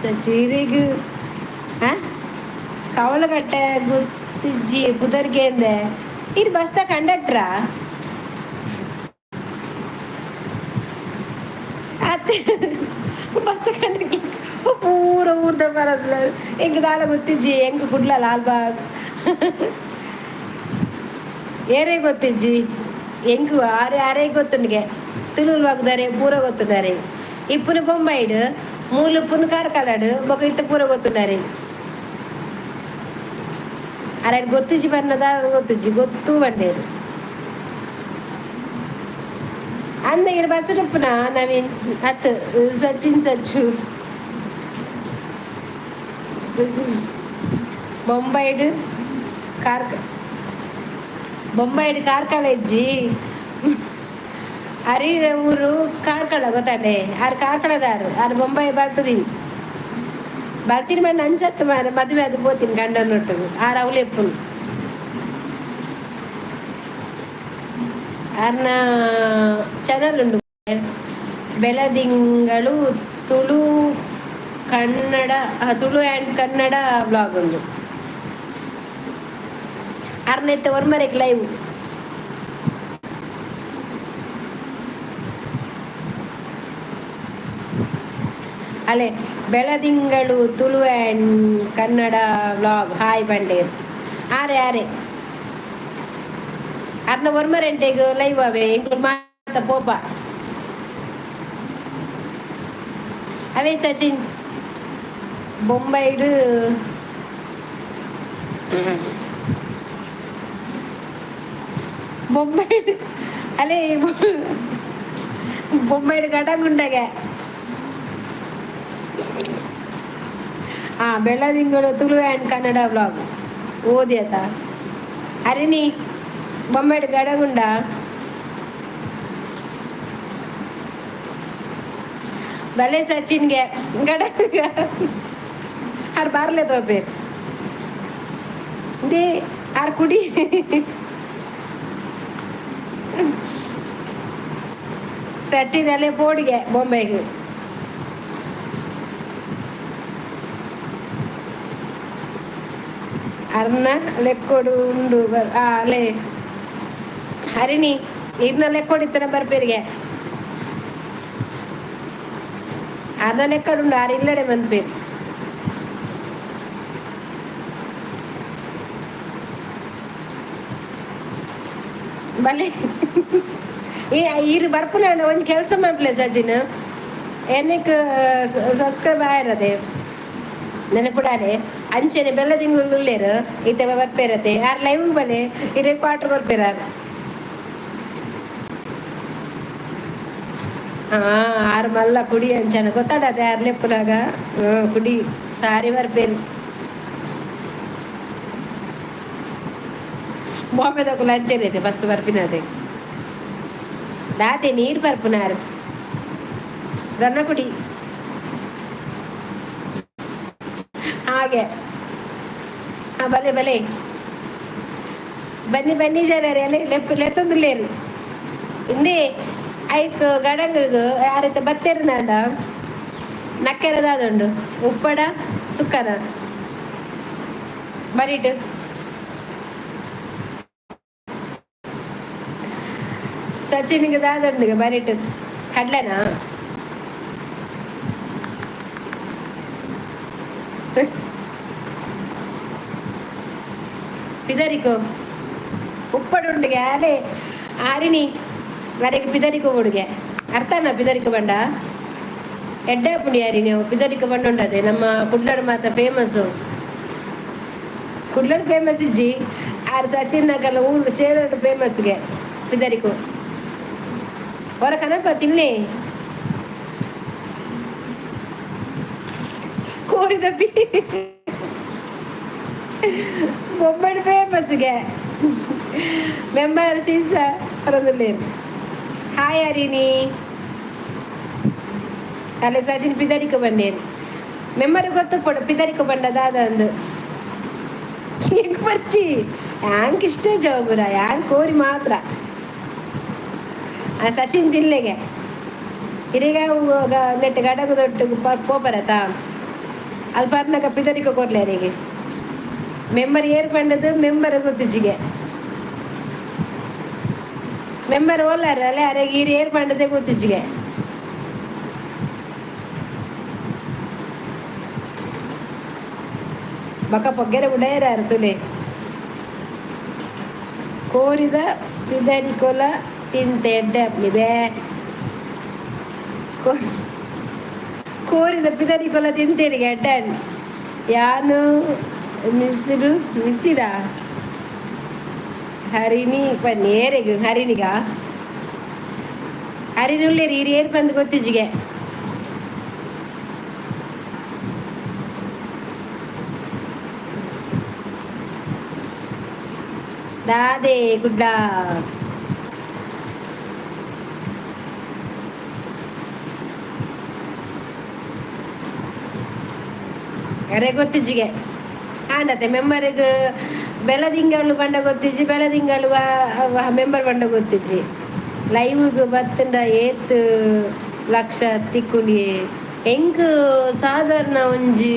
ಸಚೀರಿಗ ಕವಲಗಟ್ಟೆ ಗೊತ್ತಿಜ್ಜಿ ಬುದರ್ಗೆ ಅಂದೆ ಇದು ಬಸ್ತ ಕಂಡಕ್ಟ್ರಾ ಬಸ್ತ ಕಂಡಕ್ಟರ್ ಪೂರ ಊರ್ದ ಬರಲ್ಲ ಹೆಂಗೆ ದಾಳ ಗೊತ್ತಿಜ್ಜಿ ಹೆಂಗೆ ಕುಡ್ಲ ಲಾಲ್ಬಾಗ್ ಏರೇ ಗೊತ್ತಿಜ್ಜಿ ಹೆಂಗು ಆರೇ ಗೊತ್ತುನಿಗೆ ತುಳುವಾಗದಾರೆ ಪೂರ ಗೊತ್ತಿದ್ದಾರೆ ಇಪ್ಪುನ ಬೊಂಬೈಡು ಮೂಲು ಪುನ್ ಕಾರ್ಕಳಡು ಬೊಕ ಇತ್ತ ಪೂರ ಗೊತ್ತಿದ್ದಾರೆ ಅರೆಡ್ ಗೊತ್ತಿಜ್ಜಿ ಬನ್ನದ ಗೊತ್ತಿಜ್ಜಿ ಗೊತ್ತು ಬಂಡೇರು ಅಂದ ಇರ ಬಸರಪ್ಪನ ನವೀನ್ ಅತ್ ಸಚಿನ್ ಸಚ್ಚು ಬೊಂಬೈಡು ಬೊಂಬೈಡು ಕಾರ್ಕಳ ಇಜ್ಜಿ ಅರಿ ಊರು ಕಾರ್ಕಳ ಗೊತ್ತಾಡೆ ಆರು ಕಾರ್ಕಳದಾರು ಆರು ಬೊಂಬೈ ಬರ್ತೀನಿ ಮಣ್ಣು ಅಂಚತ್ತು ಮಾರ ಮದುವೆ ಅದು ಹೋಗ್ತೀನಿ ಗಂಡನೊಟ್ಟಿಗೆ ಆರು ಅವಲೆಪ್ಪು ಆರ್ನ ಚಾನಲ್ ಉಂಡು ಬೆಳದಿಂಗಳು ತುಳು ಕನ್ನಡ ತುಳು ಆ್ಯಂಡ್ ಕನ್ನಡ ಬ್ಲಾಗ್ ಉಂಡು ಆರ್ನೆತ್ತ ಒರ್ಮರೆಗೆ ಲೈವ್ ಅಲ್ಲೇ Beladingalu Tulu and Kannada vlog hi ಬಂಡೇರ್ ಆರೆ ಅರ್ನ ಒರ್ಮರೆಂಟೆಗೆ ಲೈವ್ ಅವೇ ಎಂಕ್ಲು ಮಾತ ಪೋಪ ಅವೇ ಸಚಿನ್ ಬೊಂಬೈಡು ಅಲ್ಲೇ ಬೊಂಬೈಡು ಗಡಗುಂಡಗೆ ಬೆಳದಿಂಗಳು ತುಳು ಆ್ಯಂಡ್ ಕನ್ನಡ ಬ್ಲಾಗ್ ಓದಿ ಆತ ಅರಿನಿ ಬೊಂಬೈಡು ಗಡಗುಂಡ ಬಲೆ ಸಚಿನ್ಗೆ ಗಡಗ ಆರು ಬಾರ್ಲೆ ತೋಪೇರು ದೇ ಆರು ಕುಡಿ ಸಚಿನ್ ಅಲ್ಲೇ ಪೋಡಿಗೆ ಬೊಂಬೈಗೆ ಅರ್ನ ಲೆಕ್ಕೊಡು ಉಂಡು ಅಲ್ಲೇ ಹರಿಣಿ ಇರ್ನ ಲೆಕ್ಕೊಡಿತ್ತನ ಬರ್ಪೇರಿಗೆ ಅರ್ನ ಲೆಕ್ಕಡುಂಡು ಆರು ಇಲ್ಲಡೆ ಬಂದ್ಪೇರು ಬಲೆ ಇರು ಬರ್ಪುನ ಒಂದು ಕೆಲಸ ಮಾಡ್ಲೆ ಸಚಿನ್ ಏನಕ್ಕೆ ಸಬ್ಸ್ಕ್ರೈಬ್ ಆಗಿರದೆ ನೆನಪುಡಾರೆ ಅಂಚೆನೆ ಬೆಲ್ಲದಿಂಗುಳ್ಳು ಉಳ್ಳೇರು ಈತ ಬರ್ಪೇರತೆ ಯಾರು ಲೈವ್ ಬಲೆ ಇರೇ ಕ್ವಾರ್ಟರ್ ಕೊರ್ಪೇರಾರ ಆರು ಮಲ್ಲ ಕುಡಿ ಅಂಚನ ಗೊತ್ತಾಡದೆ ಯಾರು ಲೆಪ್ಪುನಾಗ ಕುಡಿ ಸಾರಿ ಬರ್ಪೇರು ಬಾಂಬೆದಕ್ಕೂ ಲಂಚನೈತೆ ಫಸ್ಟ್ ಬರ್ಪಿನದೆ ದಾತೆ ನೀರು ಬರ್ಪುನಾರು ರನ್ನ ಕುಡಿ ಹಾಗೆ ಬಲೆ ಬಲೆ ಬನ್ನಿ ಜನರೇ ಲೆತ್ತೊಂದುಲ್ಲೇರು ಹಿಂದೆ ಐಕ್ ಗಡಂಗು ಯಾರೈತೆ ಬತ್ತೇರ್ನಾಂಡ ನಕ್ಕೆರದಾದುಂಡು ಉಪ್ಪಡ ಸುಕ್ಕನ ಬರೀಟು ಸಚಿನ್ಗೆ ದಾದುಂಡು ಬರೀಟು ಕಡ್ಲೆನಾ ಪಿದರಿಕೋ ಉಪ್ಪಡುಂಡಿಗೆ ಅಲೆ ಆರಿನಿ ವರೆಗೆ ಪಿದರಿಕೋ ಹುಡುಗೆ ಅರ್ಥನ ಪಿದರಿಕ ಬಂಡ ಎಡ್ಡೆ ಪುಡಿ ಆರಿನಿ ಅವು ಪಿದರಿಕ ಬಂಡ ಉಂಡದೆ ನಮ್ಮ ಕುಡ್ಲಡ್ ಮಾತ ಫೇಮಸ್ಸು ಕುಡ್ಲಡ್ ಫೇಮಸ್ ಇಜ್ಜಿ ಆರು ಸಚಿನ್ನಕ್ಕೆಲ್ಲ ಊರು ಸೇರಡು ಫೇಮಸ್ಗೆ ಪಿದರಿಕು ಹೊರ ಕನಪ ತಿನ್ನಿ ಕೋರಿದಪ್ಪಿ ಬೊಂಬೈಡು ಫೇಮಸ್ಗೆ ಮೆಂಬರ್ ಸೀಸ ಹೊರದಲ್ಲಿ ಹಾಯ್ ಹರಿಣಿ ಅಲೆ ಸಚಿನ್ ಪಿದರಿಕ ಬಂಡೇನು ಮೆಮ್ಮರಿ ಗೊತ್ತು ಕೊಡು ಪಿದರಿಕ ಬಂಡ ದಾದಂದು ಹೆಂಗ್ ಬರ್ಚಿ ಹ್ಯಾಂಗ್ ಇಷ್ಟೇ ಜವಾಬುರ ಹ್ಯಾಂಗ್ ಕೋರಿ ಮಾತ್ರ ಆ ಸಚಿನ್ ತಿನ್ಲೆಗೆ ಹಿರಿಗ ನೆಟ್ಟು ಗಡಗು ದೊಟ್ಟು ಪೋಪರತ ಅಲ್ಲಿ ಬರ್ನಾಗ ಪಿದರಿಕ ಕೊರ್ಲೆ ಅವರಿಗೆ ಮೆಂಬರ್ ಏರ್ ಪಂಡದು ಮೆಂಬರ್ ಗೊತ್ತಿಜಿಗೆ ಮೆಂಬರ್ ಓಲಾರ ಅಲ್ಲೇ ಅರೆಗೆ ಈರು ಏರ್ ಪಂಡದೆ ಗೊತ್ತಿಜಿಗೆ ಬಕ್ಕ ಪೊಗ್ಗೆರೆ ಉಡೇರಾರು ತುಲೆ ಕೋರಿದ ಪಿದರಿಕೊಲ ತಿಂತೆ ಎಡ್ಡೆ ಅಪ್ಲಿ ಬೇ ಕೋರಿದ ಪಿದರಿಕೊಲ ತಿಂತೇರಿಗೆ ಎಡ್ಡನ್ ಯಾನು ಮಿಸಿಡ ಹರಿಣಿ ನೇರೆಗೆ ಹರಿಣಿಗ ಹರಿಣಿ ಉಳ್ಳೇರಿ ಹಿರಿಯೇರು ಬಂದು ಗೊತ್ತಿಜಿಗೆ ದಾದೆ ಗುಡ್ಡ ಅರೆ ಗೊತ್ತಿಜಿಗೆ ಆಂಡತೆ ಮೆಂಬರ್ಗೆ ಬೆಳದಿಂಗಳು ಬಂಡ ಗೊತ್ತಿಜ್ಜಿ ಬೆಳದಿಂಗಳು ಮೆಂಬರ್ ಬಂಡ ಗೊತ್ತಿಜ್ಜಿ ಲೈವ್ಗೆ ಬತ್ತಂಡ ಏತ್ ಲಕ್ಷ ತಿಕ್ಕುಂಡಿ ಹೆಂಗ್ ಸಾಧಾರಣ ಒಂಜಿ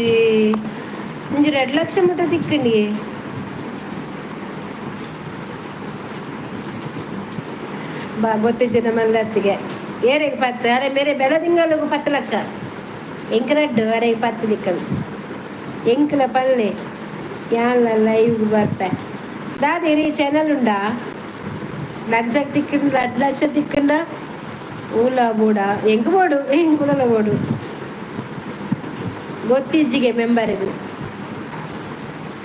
2 ಲಕ್ಷ ಮುಟ್ಟ ತಿಕ್ಕಂಡಿ ಬಾ ಗೊತ್ತಿಜ್ಜನ ಮಲ್ಲತ್ತಿಗೆ ಏರೆಗೆ 10 ಅರೆ ಮೇರೆ ಬೆಳದಿಂಗಳಿಗೂ 10 ಲಕ್ಷ ಎಂಕ್ ರಡ್ಡು ಅರೆಗೆ 10 ದಿಕ್ಕಲು ಎಂಕ್ಲ ಪಲ್ಲೆ ಯಾನ್ಲ ಲೈವ್ ಬರ್ಪೆ ದಾದೇರಿ ಚಾನಲ್ ಉಂಡಾ ಲಕ್ಷಕ್ಕೆ ತಿಕ್ಕಂಡ 2 ಲಕ್ಷ ತಿಕ್ಕಂಡ ಊಲ ಬೋಡ ಎಂಕ್ ಬೋಡು ಎಂಕ್ ಉಡಲ ಬೋಡು ಗೊತ್ತಿಜ್ಜಿಗೆ ಮೆಂಬರ್ಗೆ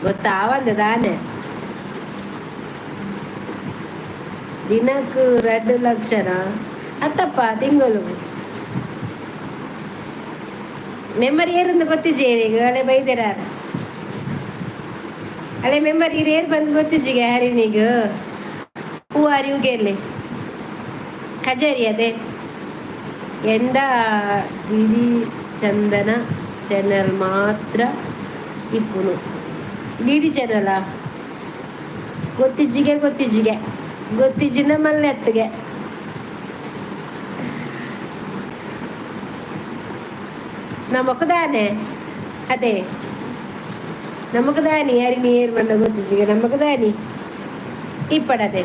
ಗೊತ್ತಾವಂದ ದಾನೆ ದಿನಕ್ಕೆ 2 ಲಕ್ಷನ ಅತ್ತಪ್ಪ ತಿಂಗಳು ಮೆಂಬರ್ ಏರಂದು ಗೊತ್ತಿಜ್ಜೇರಿ ಅಲೆ ಬೈದೆರ ಅಲೆ ಮೆಂಬರ್ ಏರ್ ಬಂದು ಗೊತ್ತಿಜ್ಜಿಗೆ ಹರಿಣಿಗ ಹೂವಾರಿ ಉಗೇರ್ಲಿ ಕಜೇರಿ ಅದೇ ಎಂದ ಗಿರಿ ಚಂದನ ಚಾನಲ್ ಮಾತ್ರ ಇಪ್ಪುನು ಡಿಡಿ ಚಾನಲ ಗೊತ್ತಿಜ್ಜಿಗೆ ಗೊತ್ತಿಜ್ಜಿನ ಮಲ್ಲೆತ್ತಿಗೆ ನಮಕದಾನೆ ಅದೇ ನಮಕದಾನಿ ಹರಿಣಿ ಏರ್ ಬಂದ ಗೊತ್ತಿಜ್ಜಿಗೆ ನಮಕದಾನಿ ಇಪ್ಪಡದೆ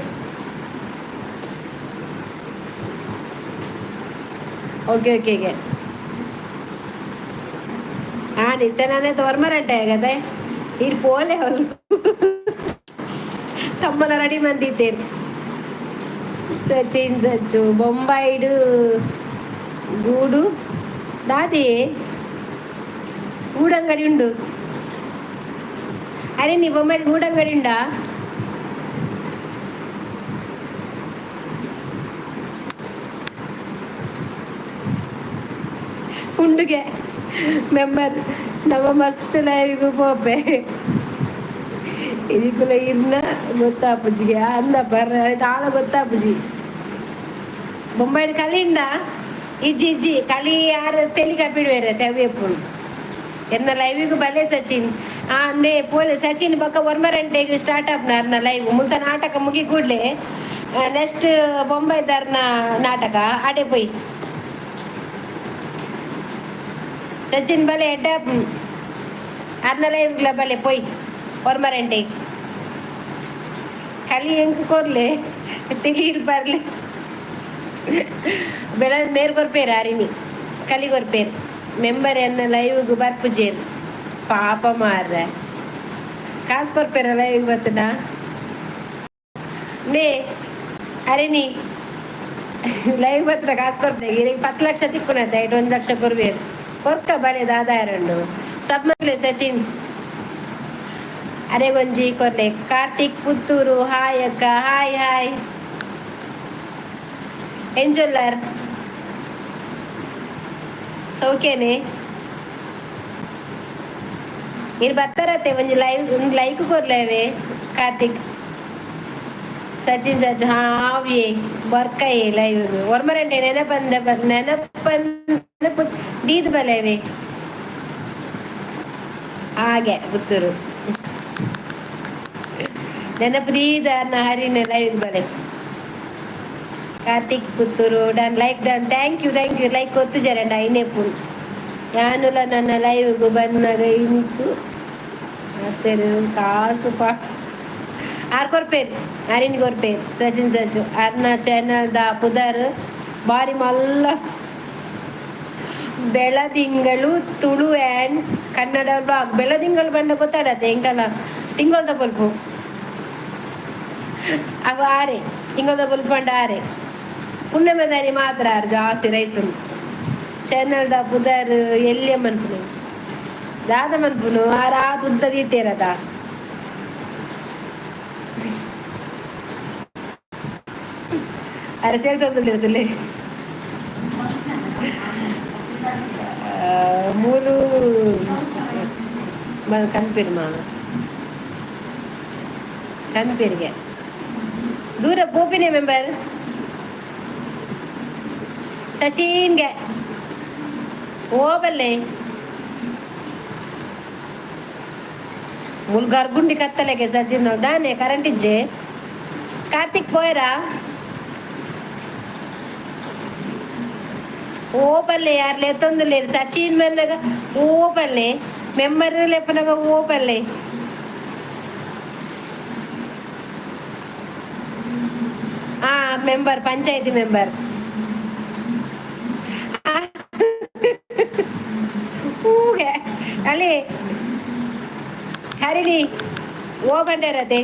ಓಕೆ ಓಕೆಗೆ ನಿತ್ತನೇ ತೋರ್ಮರಂಟೆ ಆಗದೆ ಇಲ್ಲಿ ಪೋಲೆ ಹೊಲು ತಮ್ಮನ ರೆಡಿ ಮಂದಿದ್ದೇನೆ ಸಚಿನ್ ಸಚ್ಚು ಬೊಂಬಾಯಿಡು ಗೂಡು ದಾದಿ ಗೂಡಂಗಡಿ ಉಂಡು ಅರೆ ನೀ ಬೊಂಬಾಯಿ ಗೂಡಂಗಡಿ ಉಂಡಾ ಉಂಡುಗೆ ಮೆಂಬರ್ ನಮ್ಮ ಮಸ್ತ್ ಲೈವಿಗೂ ಪೋಪೆ ಇದಕ್ಕೂಲ ಇರ್ನ ಗೊತ್ತಾಪುಜಿಗೆ ಅಂದ ಬರ್ರ ತಾಳ ಗೊತ್ತಾಪುಜಿ ಬೊಂಬಾಯಿ ಕಲಿಂಡ ಇಜ್ಜಿ ಕಲಿ ಯಾರು ತೆಲಿ ಕಪಿಡುವೇರೆ ತೆವಿಯಪ್ಪು ಎನ್ನ ಲೈವಿಗೂ ಬಲೆ ಸಚಿನ್ ಅಂದೇ ಪೋಲೆ ಸಚಿನ್ ಬಕ್ಕ ಒರ್ಮರಂಟೆಗೆ ಸ್ಟಾರ್ಟ್ ಆಪ್ನಾರ್ನ ಲೈವ್ ಮುಲ್ತ ನಾಟಕ ಮುಗಿ ಕೂಡ್ಲೆ ನೆಕ್ಸ್ಟ್ ಬೊಂಬಾಯ್ದಾರ್ನ ನಾಟಕ ಆಡೆ ಪೋಯ್ ಸಚಿನ್ ಬಲೆ ಎಡ್ಡ ಅರ್ನ ಲೈವ್ಗ್ಲ ಬಲೆ ಪೋಯ್ ಒರ್ಮರಂಟೆ ಕಲಿ ಹೆಂಗ್ ಕೊರ್ಲೆ ತಿಳೀರ್ ಬರ್ಲೆ ಬೆಳದ್ ಮೇರ್ ಕೊರ್ಪೇರು ಹರಿಣಿ ಕಲಿ ಕೊರ್ಪೇರು ಮೆಂಬರ್ ಎನ್ನ ಲೈವ್ಗೆ ಬರ್ಪುಜೇರು ಪಾಪ ಮಾರ್ರೆ ಕಾಸು ಕೊರ್ಪೇರ ಲೈವ್ಗೆ ಬರ್ತನಾ ನೇ ಹರಿಣಿ ಲೈವ್ ಬತ್ರ ಕಾಸು ಕೊರ್ಪೆ 10 ಲಕ್ಷ ತಿಕ್ಕುನತ್ತ 1 ಲಕ್ಷ ಕೊರ್ಬೇರು ಕೊರ್ಕ ಬಲೆ ದಾದಾಯರಣ್ಣು ಸಬ್ಮಲೆ ಸಚಿನ್ ಅರೆ ಗೊಂಜಿ ಕೊರ್ಲೆ ಕಾರ್ತಿಕ್ ಪುತ್ತೂರು ಹಾಯ್ ಅಕ್ಕ ಹಾಯ್ ಹಾಯ್ ಎಂಜೊಲ್ಲರ್ ಸೌಖ್ಯನೇ ಇರ್ ಬರ್ತಾರತ್ತೆ ಒಂದು ಲೈಕ್ ಕೊರ್ಲೇವೆ ಕಾರ್ತಿಕ್ ಸಚಿನ್ ಸಚ್ ಹಾವಿ ಬರ್ಕೈ ಲೈವ್ ಒರ್ಮರಂಟೆ ನೆನಪು ದೀದ್ ಬಲೆವೆ ಹಾಗೆ ಪುತ್ತೂರು ನೆನಪು ದೀದ ಅನ್ನ ಹರಿನ ಲೈವ್ ಬಲೆ Karthik Puttur done like done thank you like ಕೊತ್ತು ಜರಂಡ ಐನೆಪ್ಪು ಯಾನುಲ ನನ್ನ ಲೈವ್ಗೂ ಬಂದಾಗ ಇನಿಕ್ಕು ಮತ್ತೆ ಕಾಸು ಆರ್ ಕೊರ್ಪೇರು ಅರಿನ್ ಕೊರ್ಪೇರು ಸಚಿನ್ ಸಚ್ಚು ಅರ್ನ ಚಾನಲ್ ದ ಪುದರ್ ಬಾರಿ ಮಲ್ಲ ಬೆಳದಿಂಗಳು ತುಳು ಆ್ಯಂಡ್ ಕನ್ನಡ ಬ್ಲಾಗ್ ಬೆಳದಿಂಗಳು ಬಂಡ ಗೊತ್ತಾಡತ್ತೆ ಹೆಂಗಲ್ಲ ತಿಂಗಳದ ಬಲ್ಪು ಅವು ಆರೆ ತಿಂಗಳದ ಬಲ್ಪು ಬಂಡ ಆರೆ ಪುಣ್ಯಮದಾರಿ ಮಾತ್ರ ಆರು ಜಾಸ್ತಿ ರೈಸು ಚಾನಲ್ ದ ಪುದರ್ ಎಲ್ಲಿ ಮನ್ಪುನು ದಾದ ಮನ್ಪುನು ಆರಾ ತುದ್ದ ದೀತೇರದ ಅರೆ ತೇಳ್ತಂದಿರ್ತಲೆ ಮೂರು ಕನ್ಪೇರಿಗೆ ದೂರ ಪೋಪಿನೇ ಮೆಂಬರ್ ಸಚಿನ್ಗೆ ಓಬಲ್ಲೆ ಮುಲ್ಗರ್ಗುಂಡಿ ಕತ್ತಲೆಗೆ ಸಚಿನ್ ದಾನೆ ಕರೆಂಟ್ ಇಜ್ಜೆ ಕಾರ್ತಿಕ್ ಪೋಯರಾ ಓಪಲ್ಲೆ ಯಾರ್ಲೆ ತೊಂದಲೆ ಸಚಿನ್ ಮನ್ನಾಗ ಓಪಲ್ಲೆ ಮೆಂಬರ್ ಲೆಪ್ಪನಾಗ ಓಪಲ್ಲೆ ಹಾ ಮೆಂಬರ್ ಪಂಚಾಯತಿ ಮೆಂಬರ್ ಹೂಗೆ ಅಲ್ಲಿ ಹರಿಣಿ ಓ ಬಂಡರತೆ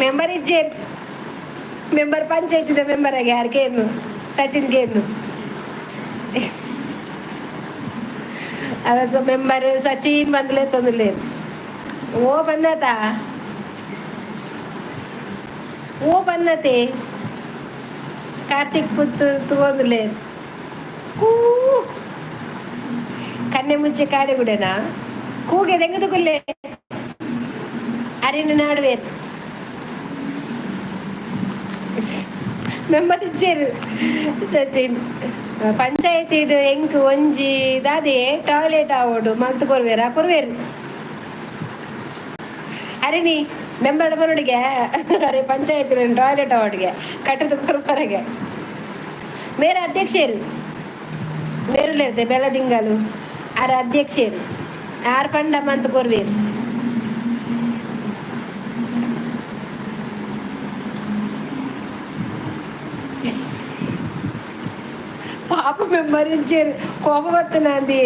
ಮೆಂಬರ್ ಇಜ್ಜೇರ್ ಮೆಂಬರ್ ಪಂಚಾಯತಿದ ಮೆಂಬರ್ ಆಗಿ ಯಾರಿಗೇನು ಸಚಿನ್ಗೇನು ಅದ ಮೆಂಬರ್ ಸಚಿನ್ ಬಂದ್ಲೆ ತೊಂದಲೆ ಓ ಬನ್ನತ ಓ ಬನ್ನತೆ ಕಾರ್ತಿಕ್ ಪುತ್ತು ತಗೊಂಡ್ಲೆ ಕೂ ಕನ್ನೆ ಮುಂಚೆ ಕಾಡೆ ಗುಡನಾ ಕೂಗೆ ತೆಗೆದುಕೊಳ್ಳೆ ಅರಿನ ನಾಡುವೆ ಮೆಂಬರ್ ಇಚ್ಚೇರು ಸಚಿನ್ ಪಂಚಾಯತಿ ಎಂಕ್ ಒಂಜಿ ದಾದೆ ಟಾಯ್ಲೆಟ್ ಆವೋಡು ಮಲ್ತು ಕೊರ್ವೇರು ಅರಿನಿ ಮೆಂಬರ್ ಬರೋಡಿಗೆ ಅರೆ ಪಂಚಾಯತಿ ಟಾಯ್ಲೆಟ್ ಆವೋಡಿಗೆ ಕಟ್ಟದ ಕೊರ್ಬರಗೆ ಮೇರೆ ಅಧ್ಯಕ್ಷರು ಮೇರುಲಿರ್ತೆ ಬೆಳದಿಂಗಲು ಅರ ಅಧ್ಯಕ್ಷರು ಯಾರು ಪಂಡ ಮಂತ್ ಕೊರ್ವೇರು ಪಾಪ ಮೆಂಬರ್ ಇಜ್ಜೇರು ಕೋಪ ಬತ್ತು ನಂದಿ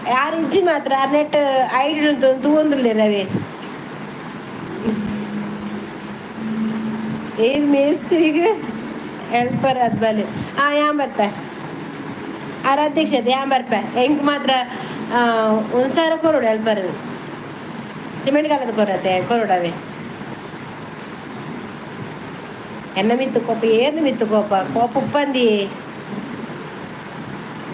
ಯಾರು ಇಜ್ಜಿ ಮಾತ್ರ ನೆಟ್ ಐಡಿ ತಗೊಂದಿಲ್ಲ ರವಿ ಏನು ಮೇಸ್ತ್ರಿಗೆ ಹೆಲ್ಪರ್ ಅದು ಬಲ್ಲಿ ಯಾನ್ ಬರ್ಪ ಆರ ಅಧ್ಯಕ್ಷತೆ ಯಾನ್ ಬರ್ಪ ಹೆಂಗ್ ಮಾತ್ರ 1,000 ಕೊರೋಡು ಹೆಲ್ಪರ್ ಸಿಮೆಂಟ್ ಕಾಲದ ಕೊರೋಡವೆ ಎನ್ನ ಮಿತ್ತು ಕೋಪ ಏನು ಮಿತ್ತು ಕೋಪ ಉಪ್ಪಂದಿ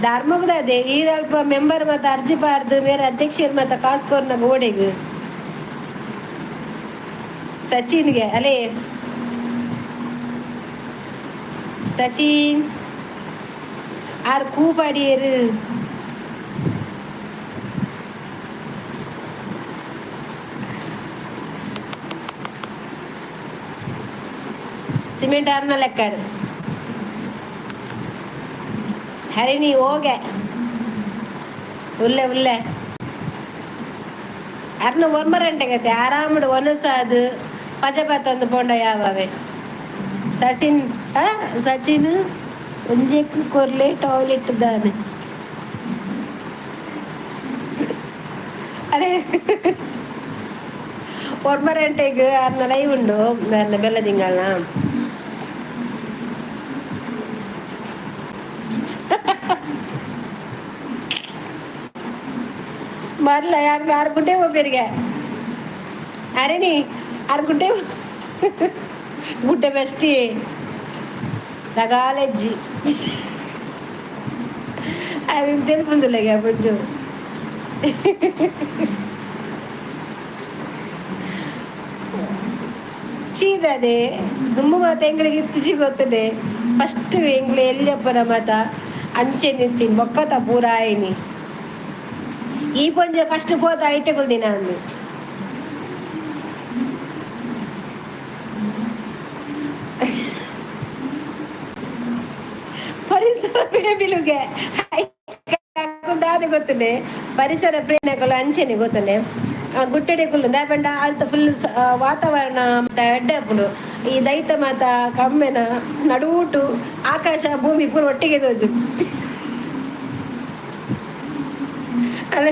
ಧರ್ಮಗದೆ ಈರಲ್ಪ ಮೆಂಬರ್ ಮತ್ತು ಅರ್ಜಿ ಪಾರ್ದು ಬೇರೆ ಅಧ್ಯಕ್ಷರು ಮತ್ತು ಕಾಸ್ಕೋರ್ನ ಗೋಡೆಗೆ ಸಚಿನ್ಗೆ ಅಲೇ ಸಚಿನ್ ಆರ್ ಕೂಪಾಡಿಯರು ಸಿಮೆಂಟ್ ಆರ್ನ ಲೆಕ್ಕಾಡು ಹರಿಣಿ ಹೋಗೆ ಉಲ್ಲೆ ಅರ್ನ ಒರ್ಮರಂಟೆಗತ್ತೆ ಆರಾಮಡು ಒನಸಾದು ಪಜಪತ್ತೊಂದು ಪೊಂಡ ಯಾವವೆ ಸಚಿನ್ ಒಂಜೆಕ್ಕು ಕೊರ್ಲೆ ಟಾಯ್ಲೆಟ್ ದಾನೆ ಅದೇ ಒರ್ಮರಂಟೆಗ್ ಅರ್ನ ಲೈವ್ ಉಂಡು ಅರ್ನ ಬೆಲ್ಲದಿಂಗಲ್ನ ಬರ್ಲ ಯಾರು ಗುಡ್ಡೆ ಒಬ್ಬರಿಗೆ ಅರೇನಿ ಆರು ಗುಡ್ಡೆ ಬೆಸ್ಟಿ ರಗಾಲೆಜ್ಜಿ అది తెలుపుందిలే కొంచెం ಚೀದದೆ ದುಮ್ಮು ಮಾತ ಎಂಗಳಿಗೆ ಇತ್ತಿಜಿ ಗೊತ್ತದೆ ಫಸ್ಟ್ ಎಂಗ್ಲೆ ಎಲ್ಲಿಯಪ್ಪನ ಮಾತ ಅಂಚೆ ನಿಂತೀನಿ ಬೊಕ್ಕತ ಪೂರಾಯಿನಿ ಈ ಪೊಂಜೆ ಫಸ್ಟ್ ಪೋತ ಐಟೆಗಳು ದಿನ ಅಂದು ಪರಿಸರ ಪ್ರೇಮಿಲುಗೆ ದಾದೆ ಗೊತ್ತದೆ ಪರಿಸರ ಪ್ರೇಮಿಗಳು ಅಂಚೆನೆ ಗೊತ್ತನೆ ಗುಟ್ಟೆಡೆಕುಲು ದಾಪಂಡ ಅಲ್ತ ಫುಲ್ ವಾತಾವರಣ ಮತ್ತೆ ಅಡ್ಡಪ್ಪುಲು ಈ ದೈತ ಮಾತ ಕಮ್ಮೆನ ನಡುಟು ಆಕಾಶ ಭೂಮಿ ಪೂರ ಒಟ್ಟಿಗೆ ತೋಜು ಅಲ್ಲ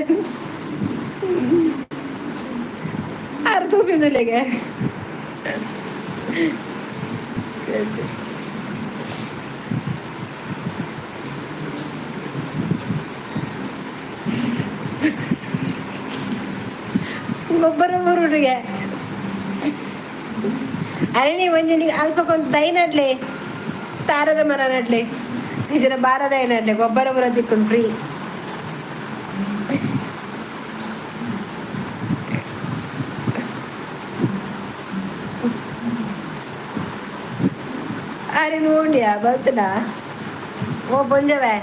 ಆರು ತೂಪಿದುಲೆಗೆ ಗೊಬ್ಬರ ಊರುಡಿಗೆ ಅರಣಿ ಒಂಜನಿಗೆ ಅಲ್ಪಕ್ಕೊಂದು ದೈ ನಡ್ಲೆ ತಾರದ ಮರ ನಡ್ಲೆ ಜನ ಬಾರದ ನಡ್ಲೆ ಗೊಬ್ಬರ ಬರ ತಿಕ್ಕೊಂಡು ಫ್ರೀ ಅರೆ ನೋಡಿಯಾ ಬರ್ತನ ಓ ಬಂಜವೆ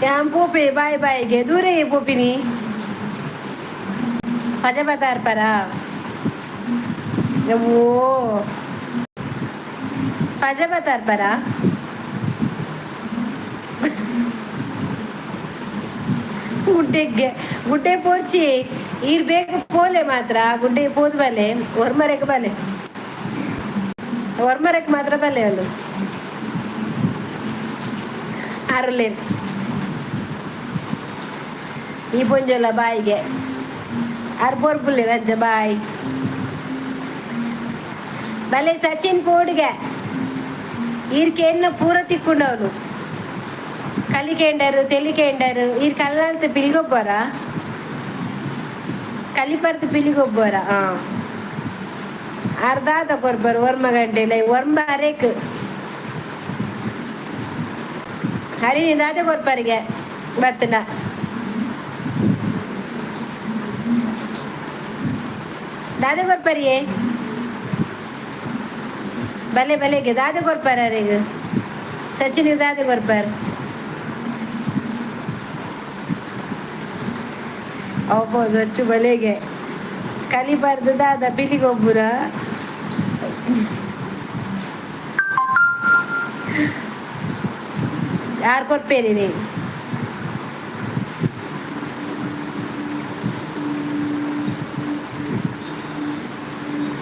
yang popi bye bye ge dure ye popi ni aja batar para wo aja batar para ಗುಡ್ಡೆ ಪೋರ್ಚಿ ಇರ್ಬೇಕು ಪೋಲೆ ಮಾತ್ರ ಗುಡ್ಡೆ ಪೋದ್ ಬಲೆ ಹೊರ್ಮರೆಕ್ ಬಲೆ ಹೊರ್ಮರೆಕ್ ಮಾತ್ರ ಬಲೆ ಅವಳು ಅರ್ಲೇನ್ ಈ ಪೊಂಜಲ ಬಾಯಿಗೆ ಆರು ಬೋರ್ಬುಲ್ಲಿ ರಜ್ಜ ಬಾಯಿ ಬಲೆ ಸಚಿನ್ ಪೋಡ್ಗೆ ಈರ್ಕೆನ್ನ ಪೂರ ತಿಕ್ಕೊಂಡವನು ಕಲಿಕೆಂಡರು ತೆಲಿಕೆಂಡರು ಈರ್ ಕಲ್ಲಂತ ಪಿಲ್ಗೊಬ್ಬರ ಕಲಿಪರ್ತ ಪಿಲಿಗೊಬ್ಬರ ಅರ್ಧಾದ ಕೊರ್ಬರು ವರ್ಮ ಗಂಟೆಲ ವರ್ಮ ಅರೇಕ್ ಹರಿನಿ ದಾದ ಕೊರ್ಬರಿಗೆ ಬತ್ತನ दादा कोरपर ये भले भले के दादा कोरपर अरे सचिन दादा कोरपर अब्बो सच्चू भले के कली पर दादा पीली गोबुरा यार कोरपेरी नहीं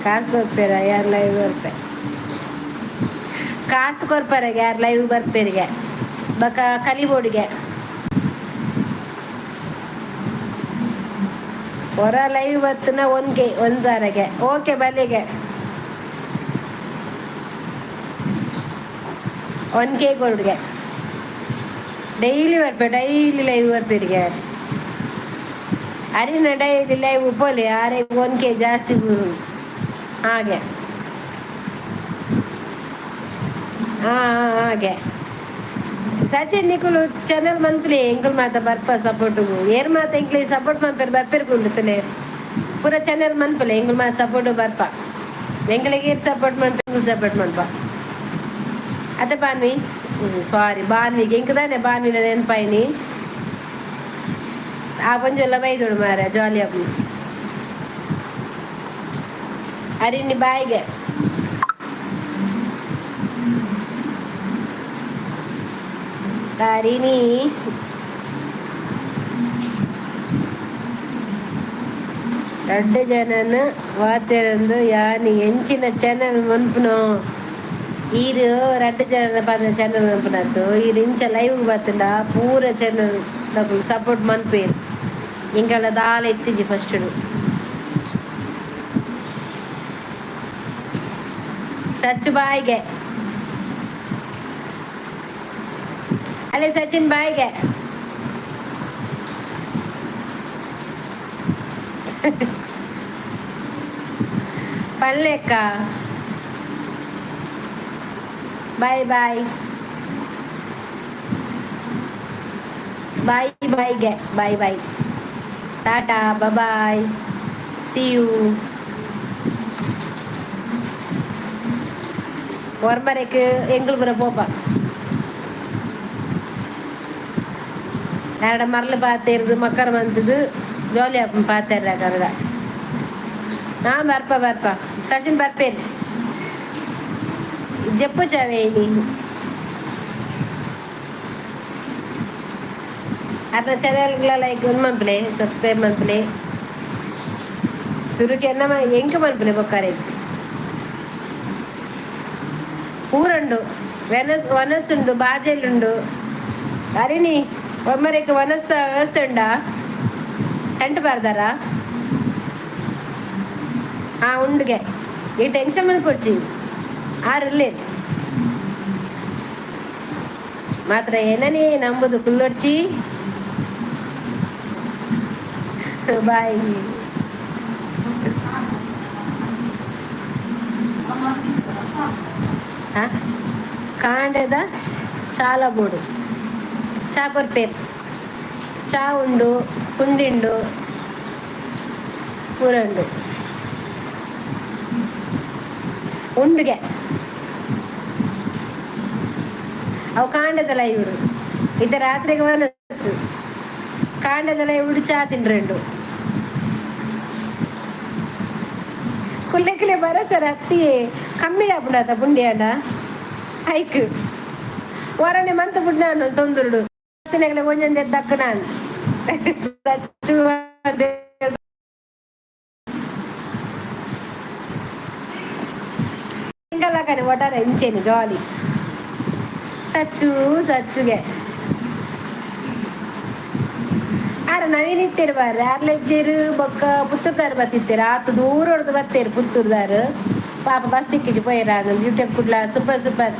ಕಾಸು ಕೊಡ್ಪೇರ ಯಾರು ಲೈವ್ ಬರ್ಪೆ ಕಾಸು ಕೊಡ್ಪಾರಾಗ ಯಾರು ಲೈವ್ ಬರ್ಪೇರಿಗೆ ಬಕ ಕಲಿಬೋಡಿಗೆ ಹೊರ ಲೈವ್ ಬತ್ತನ ಒಂದ್ಗೆ ಒಂದ್ಸಾರಗೆ ಓಕೆ ಬಲಿಗೆ ಒಂದ್ಗೆ ಕೊಡ್ಗೆ ಡೈಲಿ ಬರ್ಪೆ ಡೈಲಿ ಲೈವ್ ಬರ್ಪೇರಿಗೆ ಅರಿನ ಡೈಲಿ ಲೈವ್ ಪೋಲಿ ಆರೆ ಒಂದ್ಗೆ ಜಾಸ್ತಿ ಹಾಗೆ ಹಾಗೆ ಸಚಿನ್ ನಿಕುಲು ಚಾನಲ್ ಮನ್ಪಲಿ ಎಂಕಲ್ ಮಾತ ಬರ್ಪ ಸಪೋರ್ಟು ಏರ್ ಮಾತ ಎಂಕ್ಲಿ ಸಪೋರ್ಟ್ ಮನ್ಪೇರು ಬರ್ಪೇರ್ಕೊಂಡುತ್ತಲೆ ಪೂರ ಚಾನಲ್ ಮನ್ಪಲೆ ಎಂಕಲ್ ಮಾತ ಸಪೋರ್ಟು ಬರ್ಪ ಎಂಕ್ಲಿಗೆ ಏರ್ ಸಪೋರ್ಟ್ ಮನ್ಪೇರು ಸಪೋರ್ಟ್ ಮನ್ಪ ಅದ ಬಾನ್ವಿ ಸಾರಿ ಬಾನ್ವಿಗೆ ಎಂಕದಾನೆ ಬಾನ್ವಿನ ನೆನಪಾಯಿನಿ ಆ ಪಂಜೆಲ್ಲ ಬೈದೋಡು ಮಾರ ಜಾಲಿ ಅಪ್ಪ ಅರಿನಿ ಬಾಯಿಗೆ ಅರಿನಿ ரெண்டு ஜனன்னு வாத்திருந்து யானி ಎಂಚಿನ ಚಾನಲ್ ಮನ್ಪುನೋ ಈರು ரெண்டு ಜನ ಪದ ಚಾನಲ್ ಮನ್ಪುನತ್ತು ಈರು ಇಂಚ ಲೈವ್ ಬತ್ತಂಡ ಪೂರ ಚಾನಲ್ ತಗೊಳ್ಳಿ ಸಪೋರ್ಟ್ ಮನ್ಪೇರು ಇಂಕಲ್ಲ ದಾಲ ಎತ್ತಿಜಿ ಫಸ್ಟ್ ಸಚ್ಚು ಬಾಯಿಗೆ ಅಲ್ಲೇ ಸಚಿನ್ ಬಾಯಿಗೆ ಪಲ್ಲೆಕ್ಕ ಬಾಯ್ ಬಾಯ್ ಬಾಯ್ ಬಾಯ್ಗೆ ಬಾಯ್ ಬಾಯ್ ಟಾಟಾ ಬಾಯ್ ಸಿ ಯು ஒருமறைக்கு எங்களுக்கு போப்பா ಎರಡ ಮರಳು ಪಾತಿರ್ದು ಮಕ್ಕಳು ಬಂತದ್ದು ಜೋಲಿ ಅಪ್ಪ ಪಾತಿರ್ರ ಕನ್ನಡ ಹಾಂ ಬರ್ಪ ಸಚಿನ್ ಬರ್ಪೇನು ಜಪ್ಪು ಚಾವೆ ನೀನು ಅದ್ರ ಚಾನಲ್ಗಳ ಲೈಕ್ ಒಂದು ಮನ್ಪಲೆ ಸಬ್ಸ್ಕ್ರೈಬ್ ಮನ್ಪಲೆ ಸುರುಕಿ ಎನ್ನ ಎಂಕ ಮನ್ಪಲೆ ಬೊಕ್ಕಾರೆ ಊರುಂಡು ವನಸ್ಸುಂಡು ಬಾಜೆಲುಂಡು ಅರಿನಿ ಒಮ್ಮರೆಗೆ ವನಸ್ತ ವ್ಯವಸ್ಥೆ ಉಂಡಾ ಟೆಂಟ್ ಬಾರ್ದಾರ ಹಾಂ ಉಂಡುಗೆ ಈ ಟೆನ್ಷನ್ ಮನ್ಪೊಡ್ಚಿ ಆರಿಲ್ಲೇ ಮಾತ್ರ ಏನನೇ ನಂಬುದು ಕುಲ್ಲೊಡ್ಚಿ ಬಾಯ್ ಕಾಂಡದ ಚಾಲ ಬೋಡು ಚಾಕೊರ್ಪೇರು ಚಾ ಉಂಡು ಕುಂಡಿಂಡು ಪೂರಂಡು ಉಂಡುಗೆ ಅವು ಕಾಂಡದಲ್ಲ ಇವರು ಇದ್ದ ರಾತ್ರಿಗೆ ಮನಸ್ಸು ಕಾಂಡದಲ್ಲ ಇವರು ಚಾ ತಿಂಡ್ರೆಂಡು ಕುಲ್ಲೆಕ್ಕಿಲೆ ಬರಸರ ಹತ್ತಿಯೇ ಕಮ್ಮಿಡ ಬುಡಾತ ಬುಂಡಿಯಾಡ ಐಕ್ ಹೊರನೆ ಮಂತ ಬುಡ್ ನಾನು ತೊಂದುರುಡು ಹತ್ತಿನಗಲೆ ಒಂಜೊಂದೆ ದಕ್ಕ ನಾನು ಸಚ್ಚು ಹಿಂಗಲ್ಲಕನೆ ಒಟ್ಟಾರೆ ಇಂಚೇನು ಜಾಲಿ ಸಚ್ಚುಗೆ ಆರ ನವೀನ್ ಇತ್ತೇರು ಬಾರ್ರಿ ಆರ್ಲೆಜ್ಜೇರು ಬೊಕ್ಕ ಪುತ್ತೂರ್ದಾರು ಬತ್ತಿತ್ತೇರು ಆತು ದೂರ ಹೊಡೆದು ಬತ್ತೇರು ಪುತ್ತೂರ್ದಾರು ಪಾಪ ಬಸ್ ತಿಕ್ಕಿಜಿ ಪೋಯ್ರ ಅದು ಬ್ಯೂಟಿ ಆಫ್ ಕುಡ್ಲ ಸೂಪರ್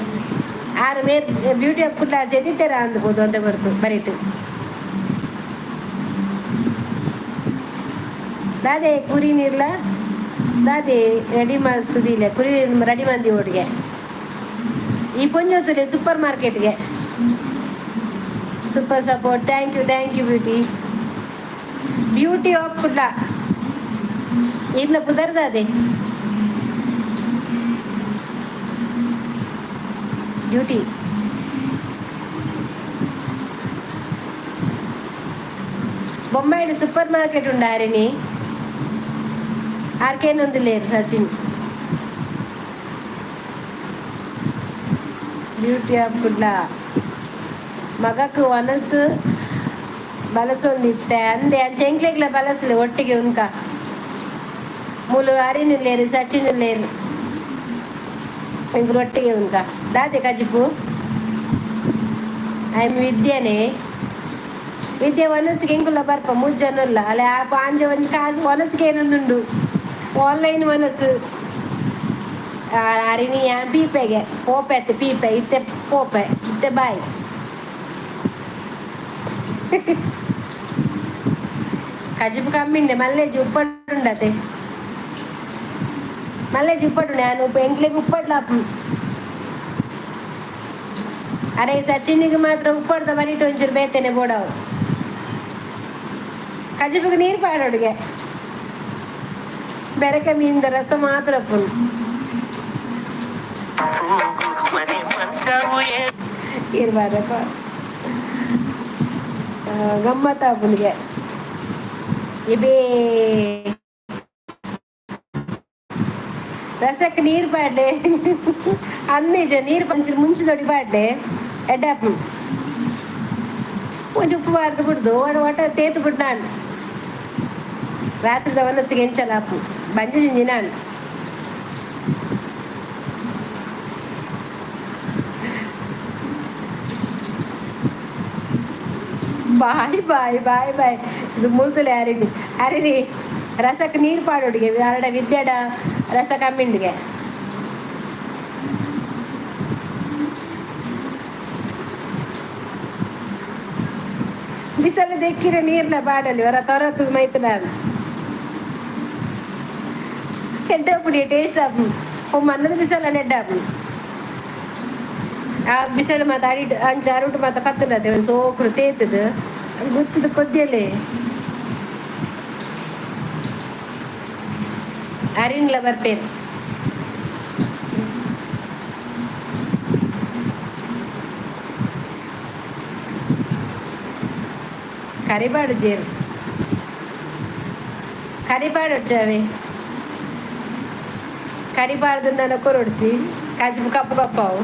ಆರು ಮೇರ್ ಬ್ಯೂಟಿ ಆಫ್ ಕುಡ್ಲ ಜೆದಿತ್ತೇರ ಅಂದ್ಬೋದು ಅಂತ ಬರ್ತು ಬರೀಟು ದಾದೆ ಕುರಿ ನೀರ್ಲ ದಾದೆ ರೆಡಿ ಮಾಡ್ತದಿಲ್ಲ ಕುರಿ ರೆಡಿ ಮಂದಿ ಓಡಿಗೆ ಈ ಪೊಂಜೊತ್ತಲೆ ಸೂಪರ್ ಮಾರ್ಕೆಟ್ಗೆ super support thank you beauty of Kudla ಇನ್ನ ಪುದರ್ದಾದೆ ಬ್ಯೂಟಿ బొమ్మాయిడు సూపర్ మార్కెట్ ఉండారని ఆర్కేనుంది లేరు సచిన్ ಬ್ಯೂಟಿ ಆಫ್ ಕುಡ್ಲ ಮಗಕ್ಕೆ ವನಸ್ಸು ಬಲಸೊಂದಿತ್ತೆ ಅಂದೆ ಚೆಂಕ್ಲೆಗ್ಲ ಬಲಸಲು ಒಟ್ಟಿಗೆ ಉನ್ಕ ಮೂಲು ಅರಿನು ಲೇರು ಸಚಿನ್ ಲೇರು ಇಂಕ ಒಟ್ಟಿಗೆ ಉನ್ಕ ದಾದೆ ಕಜಿಪು ಆಯ್ಮ ವಿದ್ಯೆ ವನಸ್ಸಿಗೆ ಎಂಕುಲ್ಲ ಬರ್ಪ ಮುಜ್ಜನುಲ್ಲ ಅಲ್ಲ ಆಪ ಆಂಜ ಒಂಜಿ ಕಾಸು ವನಸ್ಸಿಗೆ ಏನೊಂದುಂಡು ಆನ್ಲೈನ್ ವನಸ್ಸು ಅರಿನಿ ಪೀಪೆಗೆ ಪೋಪೆ ಅತ್ತೆ ಪೀಪೆ ಇತ್ತೆ ಪೋಪೆ ಇತ್ತೆ ಬಾಯ್ కజిపు కమ్మిండే మల్లేజీ ఉప్పడుండతే మల్లేజీ ఉప్పడుండే నువ్వు ఎంక్లేకి ఉప్పట్లా అరే సచిన్కి మాత్రం ఉప్పడతా బరీట ಒಂಚೂರು ಬೇತೇನೆ ಬೋಡವು ಕಜಿಪಿಗೆ ನೀರು ಪಾಡೋಡಿಗೆ ಬೆರಕೆ ಮೀನಿದ ರಸ ಮಾತ್ರ ಅಪ್ಪನು ಇರ್ಬಾರಕ ಗಮ್ಮತ್ತ ಅಪ್ಪನಿಗೆ ಇಬೇ ರಸಕ್ಕೆ ನೀರು ಪಾಡ್ಡೆ ಅಂದೇಜ ನೀರು ಪಂಚರು ಮುಂಚೆ ದೊಡ್ಡಿ ಪಾಡ್ಡೆ ಎಡ್ಡಪ್ಪ ಒಂಚು ಉಪ್ಪು ಬಾರ್ದು ಬಿಡ್ದು ಒಟ ತೇತು ಬಿಟ್ಟು ನಾನು ರಾತ್ರಿದ ವನಸ್ಸಿಗೆ ಎಂಚಲ್ಲ ಅಪ್ಪು ಬಂಜಿ ಜಿಂಜಿ ನಾನು ಬಾಯ್ ಇದು ಮುಲ್ತಲೆ ಅರಿನಿ ರಸಕ್ಕೆ ನೀರು ಪಾಡೋಡಿಗೆ ಎರಡ ವಿದ್ಯಾಡ ರಸ ಕಮ್ಮಿಂಡಿಗೆ ಬಿಸಲು ದೆಕ್ಕಿರ ನೀರ್ಲ ಬಾಡಲಿ ಹೊರ ತೊರತದ ಮೈತು ನಾನು ಹೆಡ್ಡಪ್ಪುಡಿ ಟೇಸ್ಟ್ ಆಪು ಮನ್ನದ ಬಿಸಲ ನೆಡ್ಡಾಪು ಆ ಬಿಸಲು ಮತ್ತೆ ಅಡಿಟ್ ಅಂಚಾರುಟು ಮತ್ತೆ ಪತ್ತನತೆ ಒಂದು ಸೋಕರು ತೇತದು ಗೊತ್ತದ ಕೊದ್ದಿಯಲ್ಲೇ ಅರಿನ್ಲ ಬರ್ಪೇರು. ಕರಿಬಾಡು ಜೇರು ಕರಿಬಾಡು వచ్చావే ಕರಿಬಾರ್ದು ನನ್ನ ಕೊರೊಡ್ಸಿ ಕಾಜು ಕಪ್ಪು ಕಪ್ಪಾವು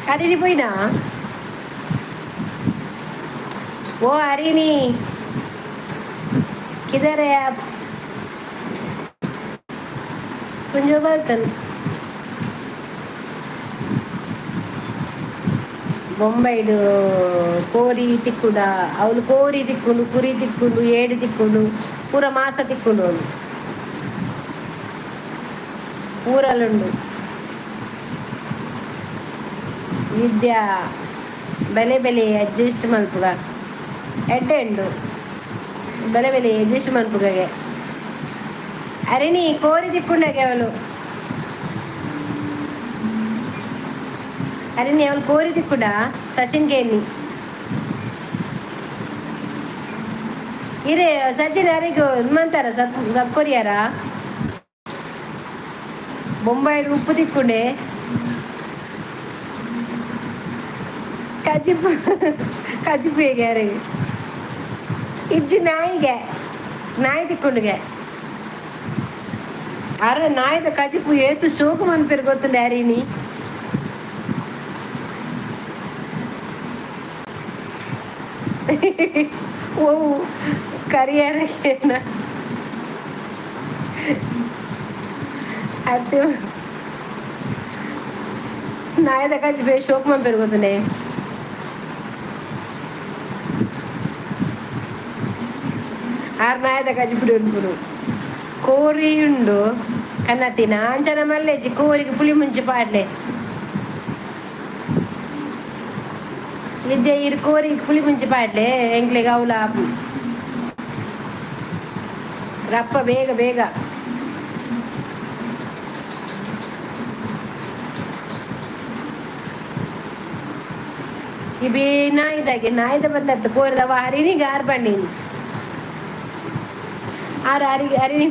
Hari ni boy na? वो hari ni किधर है आप? कुंजो बर्तन బొంబాయిడు కోరి తిక్కుడా అవును కోరి తిక్కును కురి తిక్కును ఏడు తిక్కును పూర మాస తిక్కును పూరలుండు ವಿದ್ಯ ಬೆಲೆ ಬೆಲೆ ಅಡ್ಜಸ್ಟ್ ಮಲ್ಪುಗ ಎಡ್ಡೆಂಡು ಬೆಲೆ ಬೆಲೆ ಅಡ್ಜಸ್ಟ್ ಮಲ್ಪುಗಗೆ ಅರೆ ನೀ ಕೋರಿ ತಿಕ್ಕೊಂಡಾಗೆ ಅವಳು ಅರೆ ನೀ ಅವಳು ಕೋರಿ ತಿಕ್ಕುಡ ಸಚಿನ್ ಕೇನಿ ಇರೇ ಸಚಿನ್ ಯಾರಿಗೂ ಮಂತಾರ ಸಬ್ ಕೊರಿಯಾರ ಬೊಂಬಾಯಿ ಉಪ್ಪು ತಿಕ್ಕೊಂಡೆ ಕಜಿಪು ಕಜಿಪು ಹೇಗೆ ಯಾರೇ ಇಜ್ಜಿ ನಾಯಿಗೆ ನಾಯಿ ತಿಕ್ಕೊಂಡುಗೆ ಅರೆ ನಾಯಿದ ಕಜಿಪು ಏತು ಶೋಕು ಮನ್ಪೇರು ಗೊತ್ತುಂಡ ಯಾರೀನಿ ಓ ಕರಿಯಾರೇನ ಅದು ನಾಯಿದ ಕಜಿಪು ಶೋಕು ಮನ್ಪೇರು ಗೊತ್ತುಂಡೆ ಆರು ನಾಯದ ಕಜಿಪುಡಿ ಉಂಟು ಕೋರಿ ಉಂಡು ಕನ್ನತಿನ ಅಂಚನ ಮಲ್ಲೆಜ್ಜಿ ಕೋರಿಗೆ ಪುಳಿ ಮುಂಚೆ ಪಾಡ್ಲೆ ನಿದ್ದೆ ಇರು ಕೋರಿಗೆ ಪುಳಿ ಮುಂಚೆ ಪಾಡ್ಲೆ ಎಂಕ್ಲೆಗೆ ಅವಲ ರಪ್ಪ ಬೇಗ ಬೇಗ ಈ ಬೇ ನಾಯಿದಾಗೆ ನಾಯ್ದ ಬಂದತ್ತು ಕೋರಿದವ ಹರಿನಿಗೆ ಆರು ಬಂಡೀನಿ ಆರು ಹರಿಗೆ ಹರಿನಿ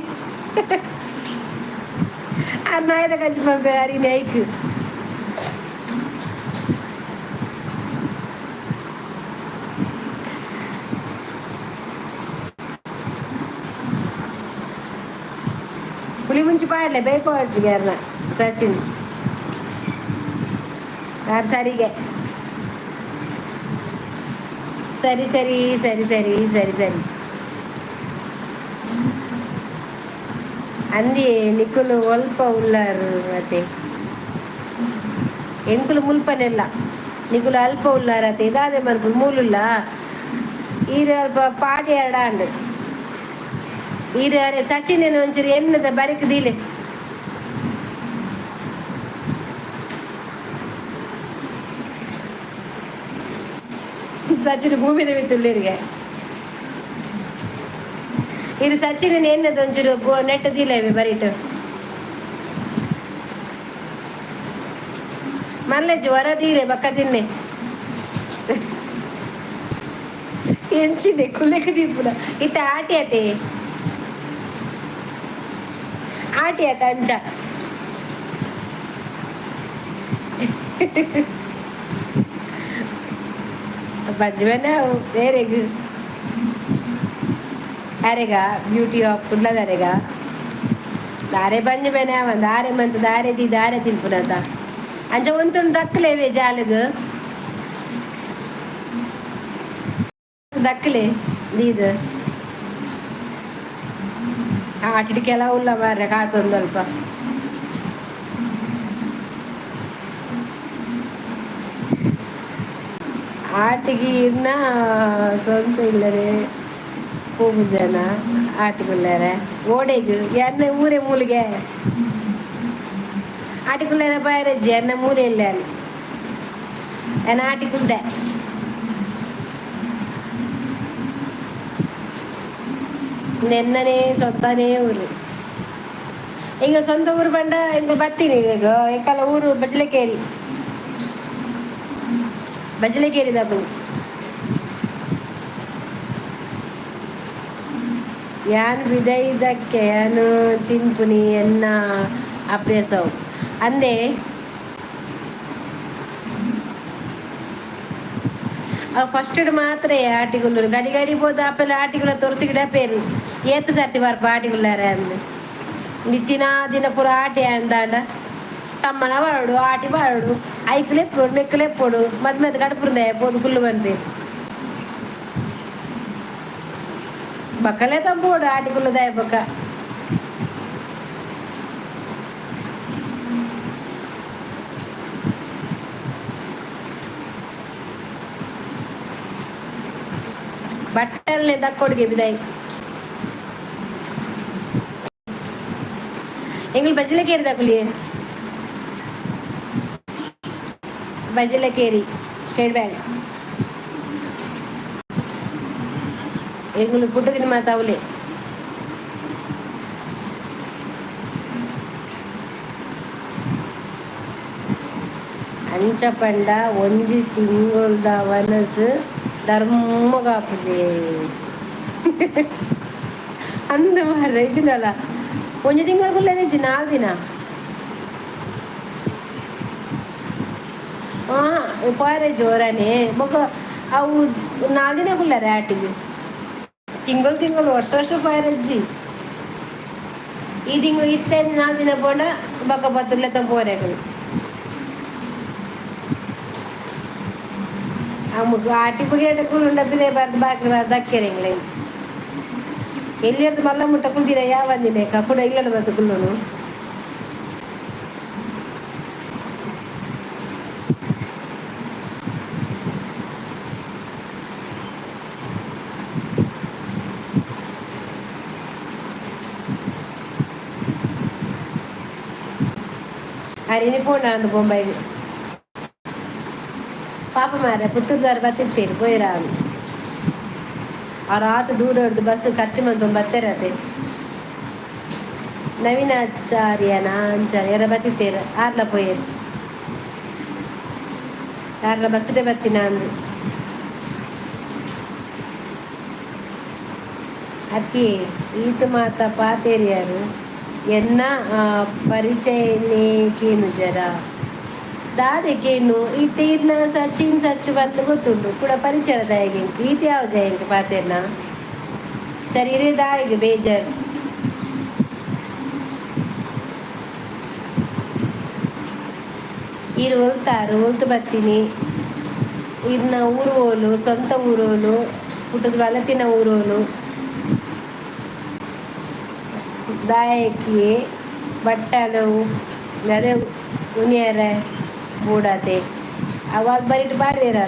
ಆರು ನಾಯ್ದ ಕಚ್ಚಿ ಬಂಪೆ ಹರಿನಿ ಐಕ್ పులి ముంచి పాడలే బైపోవచ్చు గారిన సచిన్ గారు సరిగా సరి సరి సరి సరి సరి సరి ಅಂದಿ ನಿಕ್ಕುಲು ಒಲ್ಪ ಉಳ್ಳಾರು ಅತ್ತೆ ಎಂಕುಲು ಮುಲ್ಪನೆಲ್ಲ ನಿಕ್ಕುಲು ಅಲ್ಪ ಉಳ್ಳಾರತ್ತೆ ಇದಾದೆ ಮನ್ಪು ಮೂಲುಲ್ಲ ಈರು ಅಲ್ಪ ಪಾಡಿ ಎರಡಾಂಡು ಈರು ಅರೆ ಸಚಿನೇನು ಒಂಚೂರು ಎನ್ನದ ಬರಿಕ್ ದೀಲೆ ಸಚಿನ್ ಭೂಮಿದ ಬಿತ್ತುಳ್ಳೀರಿಗೆ ಇದು ಸಚಿನ್ ಎನ್ನದ ಒಂಚೂರು ನೆಟ್ಟ ದಿಲ್ಲವೆ ಬರಿಟು ಮಲ್ಲೆಜ್ಜು ಹೊರ ದೀರೆ ಬಕ್ಕ ತಿನ್ನೆ ಎಂಚಿದೆ ಕುಲೆಕ ದೀಪುನ ಇತ್ತ ಆಟಿಯತೆ ಆಟಿಯತ ಅಂಚ ಬಜ್ಮನ ಬೇರೆಗು ಅರೆಗ ಬ್ಯೂಟಿ ಆಫ್ ಕುಡ್ಲದರೆಗ ದಾರೆ ಬಂಜ ಬೇನೆ ಅವಂದ ದಾರೆ ಮಂತ ದಾರೆ ತಿನ್ಪುನಂತ ಅಂಚ ಒಂತೊಂದು ದಕ್ಕಲೇವೆ ಜಾಲಗ ದಕ್ಕಲೆ ದೀದು ಆಟಿಡ್ ಕೆಲವು ಉಲ್ಲ ಮಾರ್ರೆ ಕಾತೊಂದು ಸ್ವಲ್ಪ ಆಟಿಗೆ ಇನ್ನ ಸ್ವಂತ ಇಲ್ಲರೆ ಹೋಗು ಜನ ಆಟಿಕೊಳ್ಳಾರೆ ಓಡೆಗು ಎನ್ನ ಊರೇ ಮೂಲಿಗೆ ಆಟಿಕೊಳ್ಳಾರೆ ಬಾಯರಜ್ಜಿ ಎನ್ನ ಮೂಲೆ ಇಲ್ಲ ಎನ್ನ ಆಟಿಕುಲ್ದೆ ನೆನ್ನನೇ ಸ್ವಂತನೇ ಊರು ಈಗ ಸ್ವಂತ ಊರು ಬಂಡ ಈಗ ಬರ್ತೀನಿ ಈಗ ಏಕಲ್ಲ ಊರು ಬಜ್ಲೆಕೇರಿ ಬಜಲೆಗೇರಿದಾಗು ಯಾನ್ ವಿದೈದಕ್ಕೆ ಯಾನು ತಿನ್ಪುನಿ ಎನ್ನ ಅಭ್ಯಾಸವು ಅಂದೆ ಅವು ಫಸ್ಟ್ ಮಾತ್ರ ಆಟಿಗುಲ್ಲು ಗಡಿ ಗಡಿ ಬೋದು ಆಪೆಲ್ಲ ಆಟಿಗುಲ ತೊರ್ತಿಗಿಡ ಪೇರು ಏತು ಸರ್ತಿ ಬರ್ಪ ಆಟಿಗುಲ್ಲಾರ ಅಂದು ನಿತ್ತಿನ ದಿನ ಪೂರ ಆಟಿ ಅಂದಾಂಡ ತಮ್ಮನ ಬರಡು ಆಟಿ ಬರಡು ಐಕ್ಲೆಪ್ಪೊಡು ನೆಕ್ಕಲೆಪ್ಪೊಡು ಮದ್ ಮದ್ ಕಡುಪುಂದೆ ಪೋದು ಕುಲ್ಲು ಬಂದ್ಪೇರು ಬಕ್ಕಲೆ ತಂಬೋಡು ಆಟಿಗುಲ್ಲದಾಯ ಬಕ್ಕ ಬಟ್ಟಲ್ನೆ ದಕ್ಕೊಡ್ಗೆ ಬಿದಾಯಿ ಎಂಗಳು ಬಜಲೆಕೇರಿ ದಕ್ಕುಲಿ ಬಜಲೆಕೇರಿ ಸ್ಟೇಟ್ ಬ್ಯಾಂಕ್ ಎಂಗಳು ಪುಟ್ಟದಿನ ಮಾತಾವುಲೆ ಅಂಚ ಪಂಡ ಒಂಜಿ ತಿಂಗುಲ್ದ ವನಸು ಧರ್ಮಗಾಪುಜೆ ಅಂದು ಮಾರ್ರೆ ಇಜ್ಜಿನಲ್ಲ ಒಂಜಿ ತಿಂಗಳ ಇಜ್ಜಿ 4 ದಿನ ಪಾರೆ ಜೋರನೆ ಮೊಕ ಅವು 4 ದಿನ ಕುಲ್ಲರೆ ಆಟಿಗೆ ತಿಂಗಳು ವರ್ಷ ಪಾರಜ್ಜಿ ಈ ತಿಂಗಳು ಇತ್ತೆ 4 ದಿನ ಬೋಂಡ ಬಕ್ಕ ಬತ್ತಲ್ಲ ಪೋರೆಗಳು ಅಮ್ಮಗ ಆಟಿ ಬುಗಿರಟ ಕುಲ್ಲು ಬಿದೆ ಬರ್ದು ಬಾಕಿ ಬರ್ದು ಅಕ್ಕೆರೆಂಗ್ಲೆ ಎಲ್ಲಿರ್ದು ಮಲ್ಲ ಮುಟ್ಟ ಕುಲ್ದಿನ ಯಾವಂದಿನ ಕೂಡ ಇಲ್ಲಡ ಬರ್ದು ಕುಲ್ಲುನು ಅರಿನಿ ಪೋಂಡ ಅಂದು ಬೊಂಬೈಲಿ ಪಾಪ ಮಾರ ಪುತ್ತೂರ್ದಾರ ಬತ್ತಿತ್ತೇರು ಪೋಯಿರ ಅವ್ರ ಆತ ದೂರ ಹಿಡ್ದು ಬಸ್ ಖರ್ಚು ಮಂತು ಬತ್ತೇರತೆ ನವೀನಾಚಾರ್ಯನ ಅಂಚಾರ್ಯ ಯಾರ ಬತ್ತಿತ್ತೇರು ಆರ್ಲ ಪೋಯರು ಆರ್ಲ ಬಸ್ಸೇ ಬತ್ತಿನ ಅಂದು ಅಕ್ಕಿ ಈತ ಮಾತ ಪಾತೇರಿಯಾರು ಎನ್ನ ಪರಿಚಯನೇ ಕೇನು ಜರ ದಾದೆಗೇನು ಈತ ಇರ್ನ ಸಚಿನ್ ಸಚ್ಚು ಬಂದು ಗೊತ್ತುಂಡು ಕೂಡ ಪರಿಚಯದಾಯಿಗೆ ಈತ ಯಾವ ಜಯಂಕ ಪಾತೆರ್ನ ಸರಿ ಇರೇ ದಾಯಿಗೆ ಬೇಜಾರು ಇರು ಹೊಲ್ತಾರು ಹೊಲ್ತು ಬತ್ತೀನಿ ಇರ್ನ ಊರೋಲು ಸ್ವಂತ ಊರೋಲು ಪುಟ್ಟದ ಬಲತಿನ ಊರೋಲು ದಾಯಕಿ ಬಟ್ಟಲು ಅದೇ ಉನಿಯರ ಬೂಡಾತೆ ಅವಾಗ ಬರಿಟ್ಟು ಬಾಡ್ವೇರ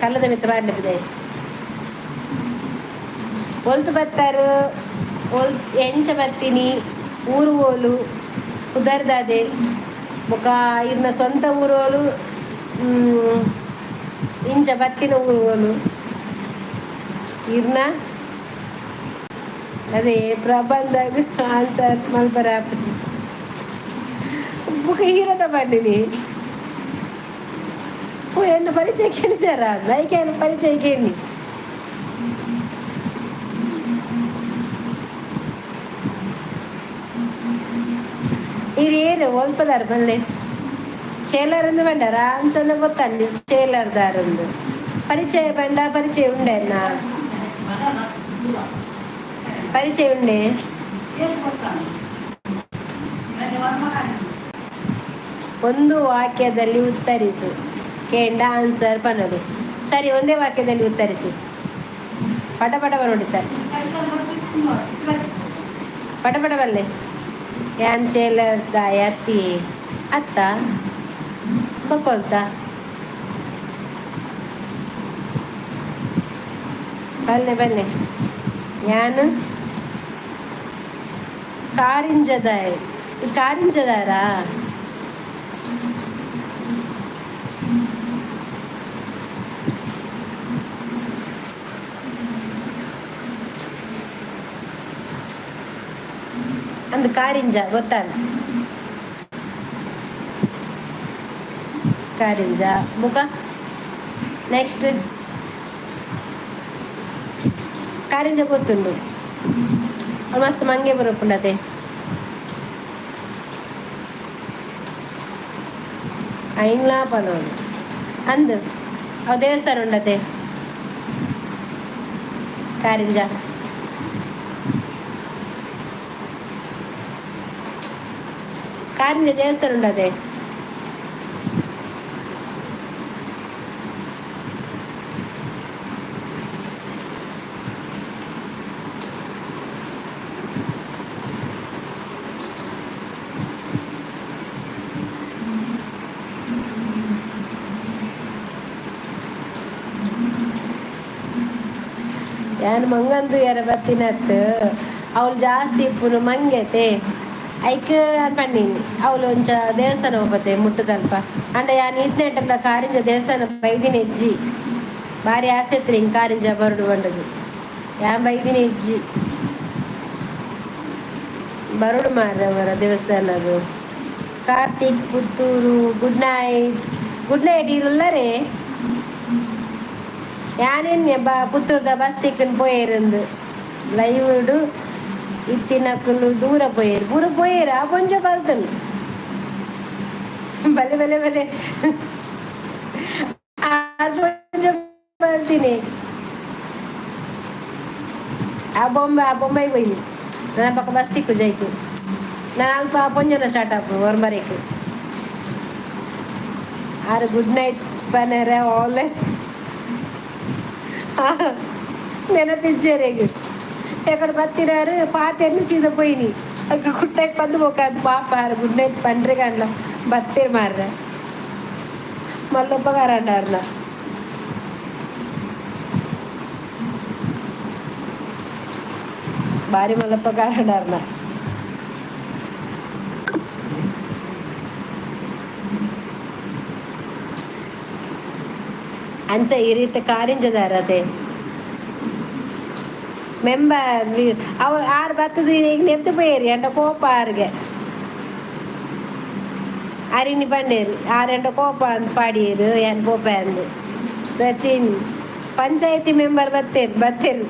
ಕಲ್ಲದ ಮೆತ್ತ ಬಾಡ್ಲಿದೆ ಹೊಲ್ತು ಬತ್ತಾರು ಎಂಚ ಬತ್ತೀನಿ ಊರು ಹೋಲು ಕುದರ್ದಾದೆ ಮುಖ ಇನ್ನ ಸ್ವಂತ ಊರೋಲು ಇಂಚ ಬತ್ತಿನ ಊರು ಹೋಲು ಇರ್ನ ಅದೇ ಪ್ರಬಂಧಗ ಆನ್ಸರ್ ಮಲ್ಪರ ಆಪುಜಿ ಬುಕ್ ಹೀರದ ಬಂದಿನಿ ಎನ್ನ ಪರಿಚಯಕ್ಕೇನು ಜರ ನೈಕೇನು ಪರಿಚಯಕ್ಕೇನಿ ಇರೇನು ಒಲ್ಪದಾರ ಬಂದೆ ಚೇಲರಂದು ಬಂಡ ರಾಮಚಂದ್ರ ಗೊತ್ತಾಂಡಿ ಚೇಲರ್ದಾರಂದು ಪರಿಚಯ ಬಂಡ ಪರಿಚಯ ಉಂಡೆನ್ನ ಪರಿಚಯ ಉಂಡೆ ಒಂದು ವಾಕ್ಯದಲ್ಲಿ ಉತ್ತರಿಸು ಕೇಂಡ ಆನ್ಸರ್ ಪನ್ನೋದು ಸರಿ ಒಂದೇ ವಾಕ್ಯದಲ್ಲಿ ಉತ್ತರಿಸಿ ಪಟ ಪಟ ಬರೋಡಿತಾರೆ ಪಟ ಪಟ ಬಲ್ಲೆ ಯಾನ್ ಚೇಲರ್ದ ಅತ್ತಿ ಅತ್ತ ಬಕ್ಕೊಲ್ತ ಬಲ್ಲೆ ಬಲ್ಲೆ ಯಾನು ಕಾರಿಂಜದಾರಾ ಅಂದ್ ಕಾರಿಂಜ ಗೊತ್ತಾನ ಕಾರಿಂಜ ಮುಖ ನೆಕ್ಸ್ಟ್ ಕಾರಿಂಜ ಗೊತ್ತುಂಡು ಮಸ್ತ್ ಮಂಗೆ ಬರೋಪುಂಡತೆ ಐನ್ಲಾ ಪನೋಡು ಅಂದು ಅವು ದೇವಸ್ಥಾನ ಉಂಡತೆ ಕಾರಿಂಜ ಕಾರಿಂಜ ದೇವಸ್ಥಾನ ಉಂಡತೆ ಯಾನು ಮಂಗಂದು ಯಾರ ಬತ್ತಿನತ್ತು ಅವಳು ಜಾಸ್ತಿ ಇಪ್ಪುನು ಮಂಗೆತೆ ಐಕ್ ಪನ್ನೀನಿ ಅವಳು ಒಂಚ ದೇವಸ್ಥಾನ ಹೋಗ್ಬತ್ತೆ ಮುಟ್ಟದಲ್ಪ ಅಂಡ ಯಾನು ಇತ್ನೆಟ್ಟಲ್ಲ ಕಾರಿಂಜ ದೇವಸ್ಥಾನ ಬೈದಿನ ಹೆಜ್ಜಿ ಭಾರಿ ಆಸೆ ಇತ್ತು ಹಿಂಗೆ ಕಾರಿಂಜ ಬರಡು ಬಂಡದು ಯಾನ್ ಬೈದಿನ ಹೆಜ್ಜಿ ಬರಡು ಮಾರವರ ದೇವಸ್ಥಾನದು ಕಾರ್ತಿಕ್ ಪುತ್ತೂರು ಗುಡ್ ನೈಟ್ ಇರುಲ್ಲರೇ ಯಾನೇನು ಪುತ್ತೂರ್ದ ಬಸ್ ತಿಕ್ಕಂಡು ಪೋಯೇರಂದು ಲೈವ್ಡು ಇತ್ತಿನಕ್ಕಲು ದೂರ ಪೋಯೇರು ಪೂರ ಪೋಯೇರ ಕೊಂಚ ಬಲ್ತನು ಬಲೆ ಬಲೆ ಬಲೆ ಕೊಂಚ ಬಲ್ತೀನಿ ಆ ಬೊಂಬೈ పోయి ನನ್ನ ಪಕ್ಕ ಬಸ್ ತಿಕ್ಕು ಜೈಕು ನಾನು ಅಲ್ಪ ಪೊಂಜನ ಸ್ಟಾರ್ಟ್ ಆಪು ಹೊರಮರೆಕು ಆರು ಗುಡ್ ನೈಟ್ ಪನರ ಆಲ್ ನೆನಪಿಜ್ಜಾರೇಗ ఎక్కడ బతిరారు పాతేని సీదా పోయినాయి అక్కడ గుడ్ నైట్ పందు పోకాదు పాప గుడ్ నైట్ పండ్రి గంటల బత్తేరు మార్రా మళ్ళొప్పగారు అంటారు నా భారీ మళ్ళొప్పగారు అంటారు నా ಅಂಚ ಈ ರೀತಿ ಕಾರಿಂಜದಾರತೆ ಮೆಂಬರ್ ಅವ ಆರು ಬತ್ತದ ಈಗ ನೆತ್ತು ಪೋಯೇರಿ ಎಂಡ ಕೋಪ ಆರ್ಗೆ ಅರಿನಿ ಪಂಡೇರು ಆರೆಂಡ ಕೋಪ ಅಂತ ಪಾಡಿಯರು ಏನು ಕೋಪ ಅಂದು ಸಚಿನ್ ಪಂಚಾಯತಿ ಮೆಂಬರ್ ಬತ್ತೇರು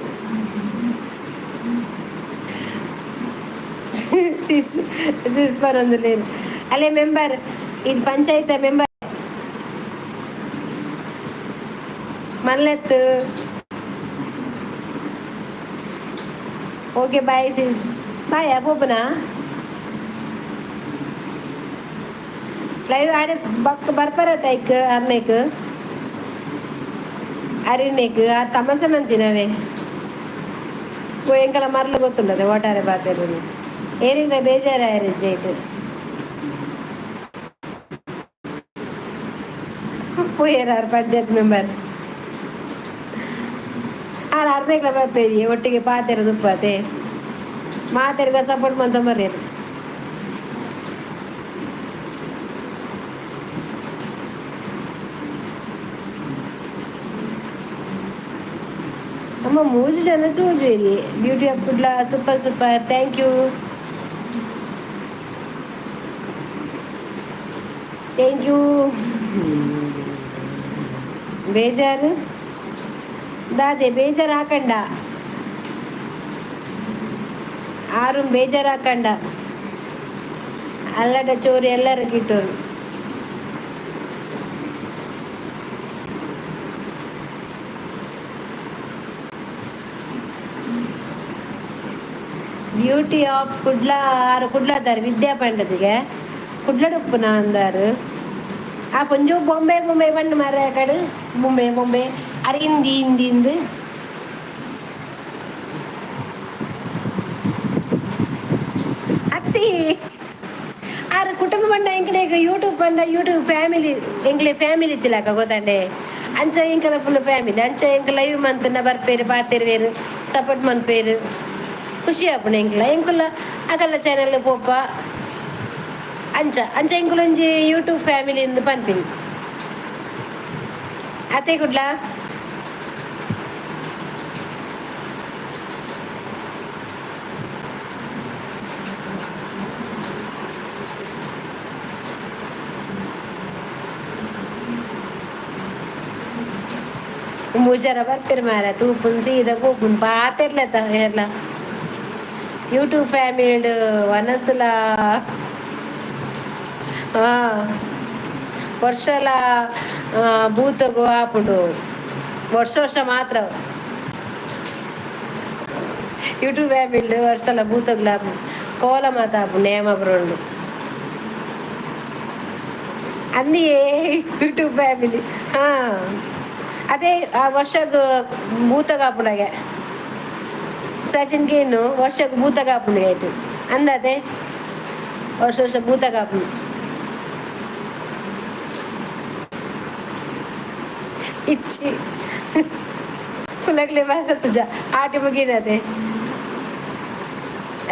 ಸಿಸ್ ಬರೋದಿಲ್ಲ ಅಲ್ಲೇ ಮೆಂಬರ್ ಇದು ಪಂಚಾಯತ ಮೆಂಬರ್ ಮಲ್ಲೆತ್ತು ಓಕೆ ಬಾಯ್ ಸಿಸ್ ಬಾಯ್ ಅಪ್ಪನ ಲೈವ್ ಆಡಿ ಬರ್ಬರತ್ತ ಐಕ್ ಅರ್ನೇಕ್ ಅರಿನೇಕ್ ಆ ತಮಸೆ ಮಂತಿನವೇ ಎಂಕಲ ಮರಲು ಗೊತ್ತುಂಡದೆ ಒಟ್ಟಾರೆ ಬಾತೇರು ಏರಿಗ ಬೇಜಾರ ಜೈಟ್ ಪೋಯರಾರು ಪಂಚಾಯತ್ ಮೆಂಬರ್ ಅರ್ಧಕ್ಲ ಬರ್ಪೇರಿ ಒಟ್ಟಿಗೆ ಪಾತೆರದು ಉಪ್ಪತೆ ಮಾತೆರ್ಗ ಸಪೋರ್ಟ್ ಮಂತ ಮರ್ಯಾರು ಅಮ್ಮ 3 ಜನ ಚೂಜುವೇರಿ beauty of Kudla super thank you ಬೇಜಾರು ದಾದೆ ಬೇಜಾರು ಹಾಕಂಡ ಆರು ಬೇಜಾರು ಹಾಕಂಡ ಅಲ್ಲಡ ಚೋರಿ ಎಲ್ಲರ ಕಿಟ್ಟೋರು ಬ್ಯೂಟಿ ಆಫ್ ಕುಡ್ಲ ಆರು ಕುಡ್ಲದಾರು ವಿದ್ಯಾ ಪಂಡದಿಗೆ ಕುಡ್ಲಡುಪ್ಪುನ ಅಂದಾರು ಆ ಪೊಂಜು ಬೊಂಬೆ ಬಣ್ಣ ಮರ ಕಡು ಬೊಂಬೆ ಅರೆ ಹಿಂದಿಂದು ಅತ್ತಿ ಆರು ಕುಟುಂಬ ಪಂಡ ಎಂಕಡೆ ಯೂಟ್ಯೂಬ್ ಫ್ಯಾಮಿಲಿ ಇತ್ತಿಲ್ಲಕ ಗೊತ್ತಂಡೆ ಅಂಚ ಎಂಕಲ ಫುಲ್ ಫ್ಯಾಮಿಲಿ ಅಂಚ ಎಂಕ ಲೈವ್ ಮಂತನ ಬರ್ಪೇರು ಪಾತಿರ್ವೇರು ಸಪೋರ್ಟ್ ಮನ್ಪೇರು ಖುಷಿ ಆಪುಣ ಎಂಕುಲ್ಲ ಅಕಲ್ಲ ಚಾನಲ್ ಪೋಪ ಅಂಚ ಎಂಕುಲೊಂಜಿ ಯೂಟ್ಯೂಬ್ ಫ್ಯಾಮಿಲಿ ಇಂದು ಪನ್ಪಿನಿ ಅತ್ತೆ ಕುಡ್ಲ ಮುಜಾರ ಬರ್ತೀರಿ ಮಾರ ತೂಪುನ್ ಸೀದಾ ಕೂಪುನ್ ಪಾತಿರ್ಲತ್ತ ಎಲ್ಲ ಯೂಟ್ಯೂಬ್ ಫ್ಯಾಮಿಲಿ ವನಸ್ಲ ವರ್ಷಲ ಬೂತಗು ಆಪುಂಡು ವರ್ಷ ವರ್ಷ ಮಾತ್ರ ಯೂಟ್ಯೂಬ್ ಫ್ಯಾಮಿಲಿ ವರ್ಷಲ ಬೂತಗ್ಲ ಕೋಲ ಮಾತಾಪು ನೇಮ ಬರೋಂಡು ಅಂದಿಯೇ ಯೂಟ್ಯೂಬ್ ಫ್ಯಾಮಿಲಿ ಅದೇ ಆ ವರ್ಷಕ್ಕೆ ಭೂತಗಾಪುಡಗೆ ಸಚಿನ್ಗೆ ಏನು ವರ್ಷಕ್ಕೆ ಭೂತಗಾಪುಂಡಿಗೆ ಆಯ್ತು ಅಂದದೆ ವರ್ಷ ವರ್ಷ ಭೂತಗಾಪುಂಡು ಇಚ್ಚಿ ಕುಲಗ್ಲೆ ಬಲ ಸುಜ ಆಟಿ ಮುಗಿನದೆ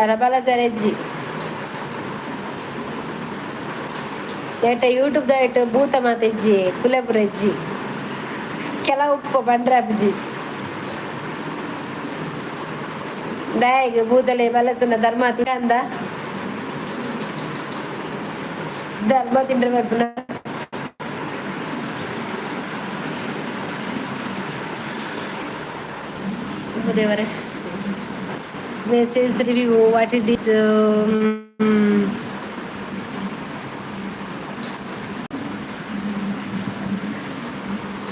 ಅಲ್ಲ ಬಲ ಸರ್ ಹೆಜ್ಜಿ ಏಟ ಯೂಟ್ಯೂಬ್ದ ಏಟು ಭೂತ ಮಾತ ಹೆಜ್ಜಿ ಕುಲಪುರ ಹೆಜ್ಜಿ ಕೆಲ ಉಪ್ಪು ಬಂಡ್ರೆ ಅಪ್ಜಿ ಡಯಾಗ ಭೂತಲೆ ಬಲಸನ ಧರ್ಮ ಅಂದ ಧರ್ಮ ತಿಂಡ್ರೆ ಬರ್ಪುನ ದೇವರೇ message review what is this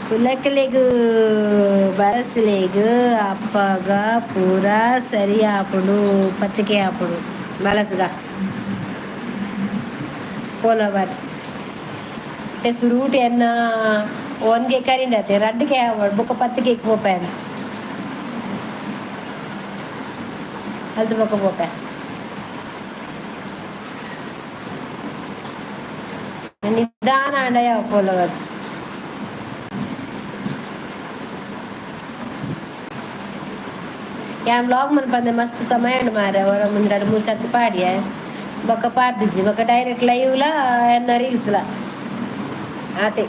ಕುಲಕಲೆಗು ಬರಸಲೆಗು ಅಪ್ಪಗ ಪೂರ ಸರಿ ಆಪುಡು ಪತ್ತಿಗೆ ಆಪುಡು ಬಲಸುಗ ಫಾಲೋವರ್ ಸುರೂಟಿ ಅನ್ನ ಒನ್ಗೆ ಕರಿಂಡತೆ ರಡ್ಗೆ ಬುಕ್ಕ ಪತ್ತಿಗೆ ಹೋಪಾಯನ್ ಅದು ಬುಕ್ಕ ಹೋಪ ನಿಧಾನ ಅಂಡಯ ಫಾಲೋವರ್ಸ್ या ब्लॉग मन पंदे मस्त समय मारे और मन 2-3 सर्ति पाडिया बक पार दीजिए बक डायरेक्ट लाइव ला न रील्स ला आते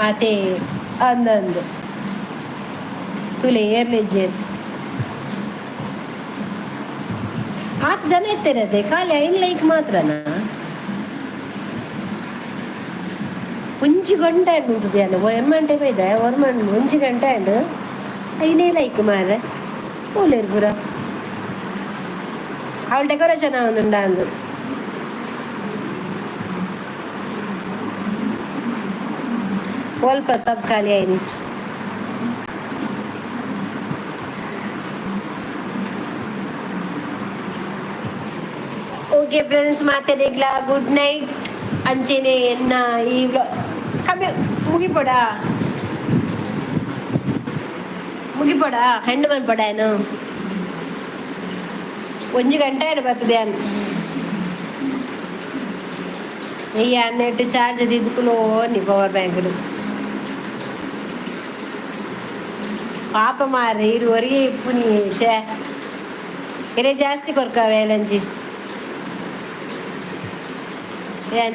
आते अंद तुले ಏರ್ಲೆಜ್ಜೆ ಆತ್ ಜನ ಇರ್ತಿರದೆ ಖಾಲಿ ಐನ್ ಲೈಕ್ ಮಾತ್ರನಾ ಒಂಜಿ ಗಂಟೆ ಅಂಡ್ ಉಂಟು ಅಲ್ಲ ವರ್ಮಂಟೆ ಬೈದ ವರ್ಮಂಡ್ ಒಂಜಿ ಗಂಟೆ ಅಂಡ್ ಐನೇ ಲೈಕ್ ಮಾರ್ರೆ ಓಲೇರ್ ಪೂರ ಅವಳ ಡೆಕೋರೇಷನ್ ಆವೊಂದುಂಡ ಅಂದು ಸ್ವಲ್ಪ ಸಬ್ ಖಾಲಿ ಆಯ್ನಿ ಓಕೆ ಫ್ರೆಂಡ್ಸ್ ಮತ್ತೆ ದೇಗ್ಲಾ ಗುಡ್ ನೈಟ್ ಅಂಚೆನೆ ಎನ್ನ ಈ ಕಮ್ಮಿ ಮುಗಿಪೋಡ ಹೆಣ್ಣು ಬಂದ್ಪಡ ಏನು 1 ಗಂಟೆ ಬರ್ತದೆ ಅನ್ನು ಈ ನೆಟ್ ಚಾರ್ಜ್ ದಿದ್ದುಕುಲು ನೀ ಪವರ್ ಬ್ಯಾಂಕ್ ಪಾಪ ಮಾರ್ರೆ ಇರುವರೆಗೆ ಇಪ್ಪು ನೀ ಶೇ ಇರೇ ಜಾಸ್ತಿ ಕೊರ್ಕಾವೆ ಲಂಚಿ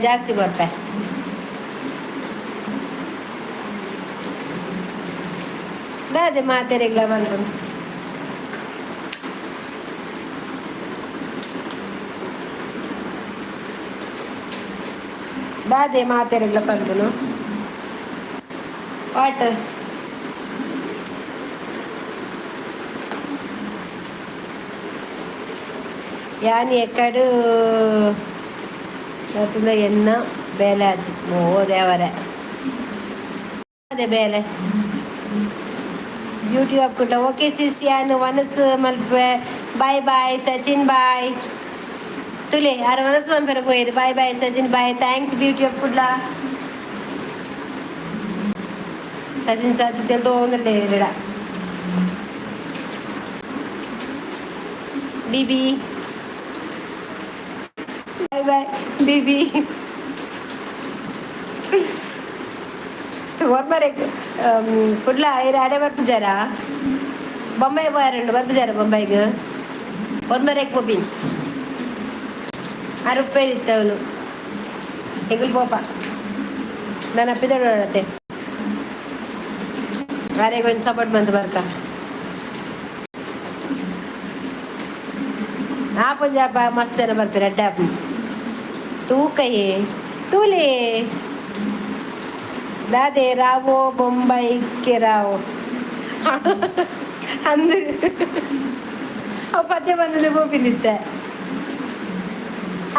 ಜಾಸ್ತಿ ಕೊಟ್ಟೆ ದಾದೆ ಮಾತೆರೆಗ್ಲ ಬಂದು ದಾದೆ ಮಾತೆರೆಗ್ಲ ಬಂದು ವಾಟರ್ ಯಾನಿ ಎಕ್ಕಡು ಅದನ್ನ ಎನ್ನ ಬೇಲೆ ಅದು ಓ ದೇವರೇ ಅದೇ ಬೇಲೆ ಯೂಟ್ಯೂಬ್ ಹಾಕ್ಬಿಟ್ಟ ಓಕೆ ಸಿಸ್ ಯಾನು ಮನಸ್ಸು ಮಲ್ಪೆ ಬಾಯ್ ಬಾಯ್ ಸಚಿನ್ ಬಾಯ್ ತುಲೆ ಯಾರು ಮನಸ್ಸು ಮಲ್ಪೆರ ಹೋಯ್ರಿ bye bye Sachin bye thanks beauty ಹಾಕ್ಬಿಡ್ಲಾ ಸಚಿನ್ ಸಾಧ್ಯ ತಿಳಿದೋಂದಲ್ಲೇ ಇರಡ ಬಿಬಿ ಬಾಯ್ ಬಾಯ್ ಬಿಬಿ ಒಬ್ಬರಿಗೆ ಕುಡ್ಲ ಆಡೆ ಬರ್ಪುಜಾರ ಬೊಂಬಾಯಿ ಬಾರಂಡು ಬರ್ಪುಜಾರ ಬೊಂಬಾಯಿಗೆ ಒಬ್ಬರಿಗೆ ಹೋಬಿನ್ 6 ರೂಪಾಯಿ ಇತ್ತವನು ಹೆಗುಲ್ ಪೋಪ ನಾನು ಅಪ್ಪಿದೊಡತೆ ಅರೆ ಕೊಂಚ ಸಪೋರ್ಟ್ ಬಂತು ಬರ್ಕ ಪಂಜಾಬ ಮಸ್ತ್ ಜನ ಬರ್ತೀರ ಟ್ಯಾಪ್ ತೂಕಯೇ ತೂಲೆ ದಾದೆ ರಾವೋ ಬೊಂಬೈಗೆ ರಾವೋ ಅಂದು ಅವು ಪದ್ಯ ಬಂದದ್ದು ಗೋಪಿನಿತ್ತೆ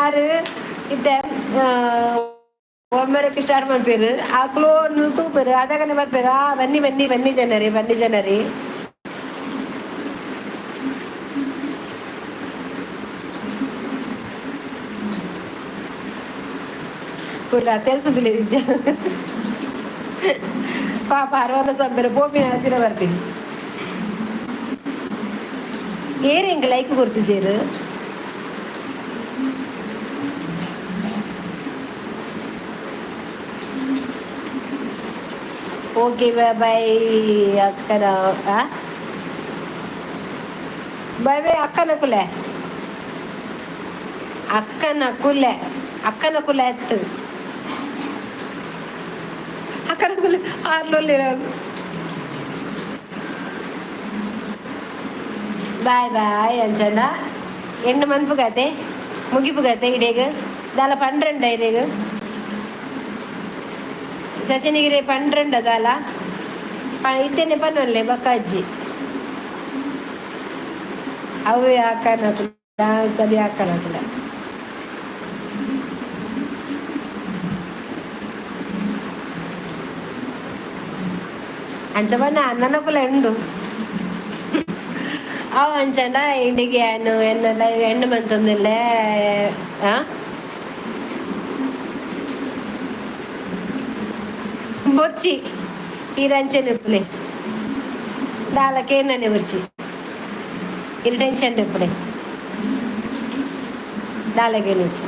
ಆರು ಇತ್ತೆ ಒಮ್ಮೆರಕ್ಕೆ ಸ್ಟಾರ್ಟ್ ಮಾಡ್ಪೇರು ಆ ಕ್ಲೋನ್ ತೂಪೇರು ಅದಾಗನೆ ಬರ್ಪೇರು ಬನ್ನಿ ಬನ್ನಿ ಬನ್ನಿ ಜನರಿ ಕುಲ್ಲ ತೆಲ್ಕುದಿಲ್ಲ ವಿದ್ಯಾ ಪಾಪ ಅರವತ್ತ ಸಂಬರ ಬೋಪಿನ ಹತ್ತಿರ ಬರ್ತೀನಿ ಏರು ಹೆಂಗೆ ಲೈಕ್ ಕೊಡ್ತಿದ್ದೀರು ಓಕೆ ಬಾಯ್ ಅಕ್ಕನ ಬಾಯ್ ಬಾಯ್ ಅಕ್ಕನ ಕುಲೆ ಎತ್ತು ಅಕ್ಕನ ಕುಲೆ ಆರ್ಲೊಲ್ಲಿರೋದು ಬಾಯ್ ಅಂಚಂಡ ಎಂಟು ಮನ್ಪುಗತೆ ಮುಗಿಪುಗತೆ ಇಡೇಗ ದಾಲ 12 ಐರೇಗ ಸಚಿನಿಗಿರಿ 12 ದಾಲ ಇತ್ತೇನೆ ಪನ್ನೊಲ್ಲೆ ಬಕ್ಕಾಜ್ಜಿ ಅವೇ ಹಾಕನ ಸರಿ ಹಾಕನ ಕೂಡ ಅಂಚ ಬಣ್ಣ ನನ್ನ ಕುಲ ಉಂಡು ಅವು ಅಂಚಂಡ ಇಂಡಿಗೆ ಎನ್ನೆಲ್ಲ ಹೆಣ್ಣು ಬಂತಂದಿಲ್ಲ ಬೊರ್ಚಿ ಇರಂಚೆ ಉಪ್ಪುಲೆ ದಾಲಕ್ಕೆ ಏನೇ ಬೊರ್ಚಿ ಇರು ಟೆನ್ಷನ್ ಉಪ್ಪುಲೆ ದಾಲಕ್ಕೆ ನುಚ್ಚು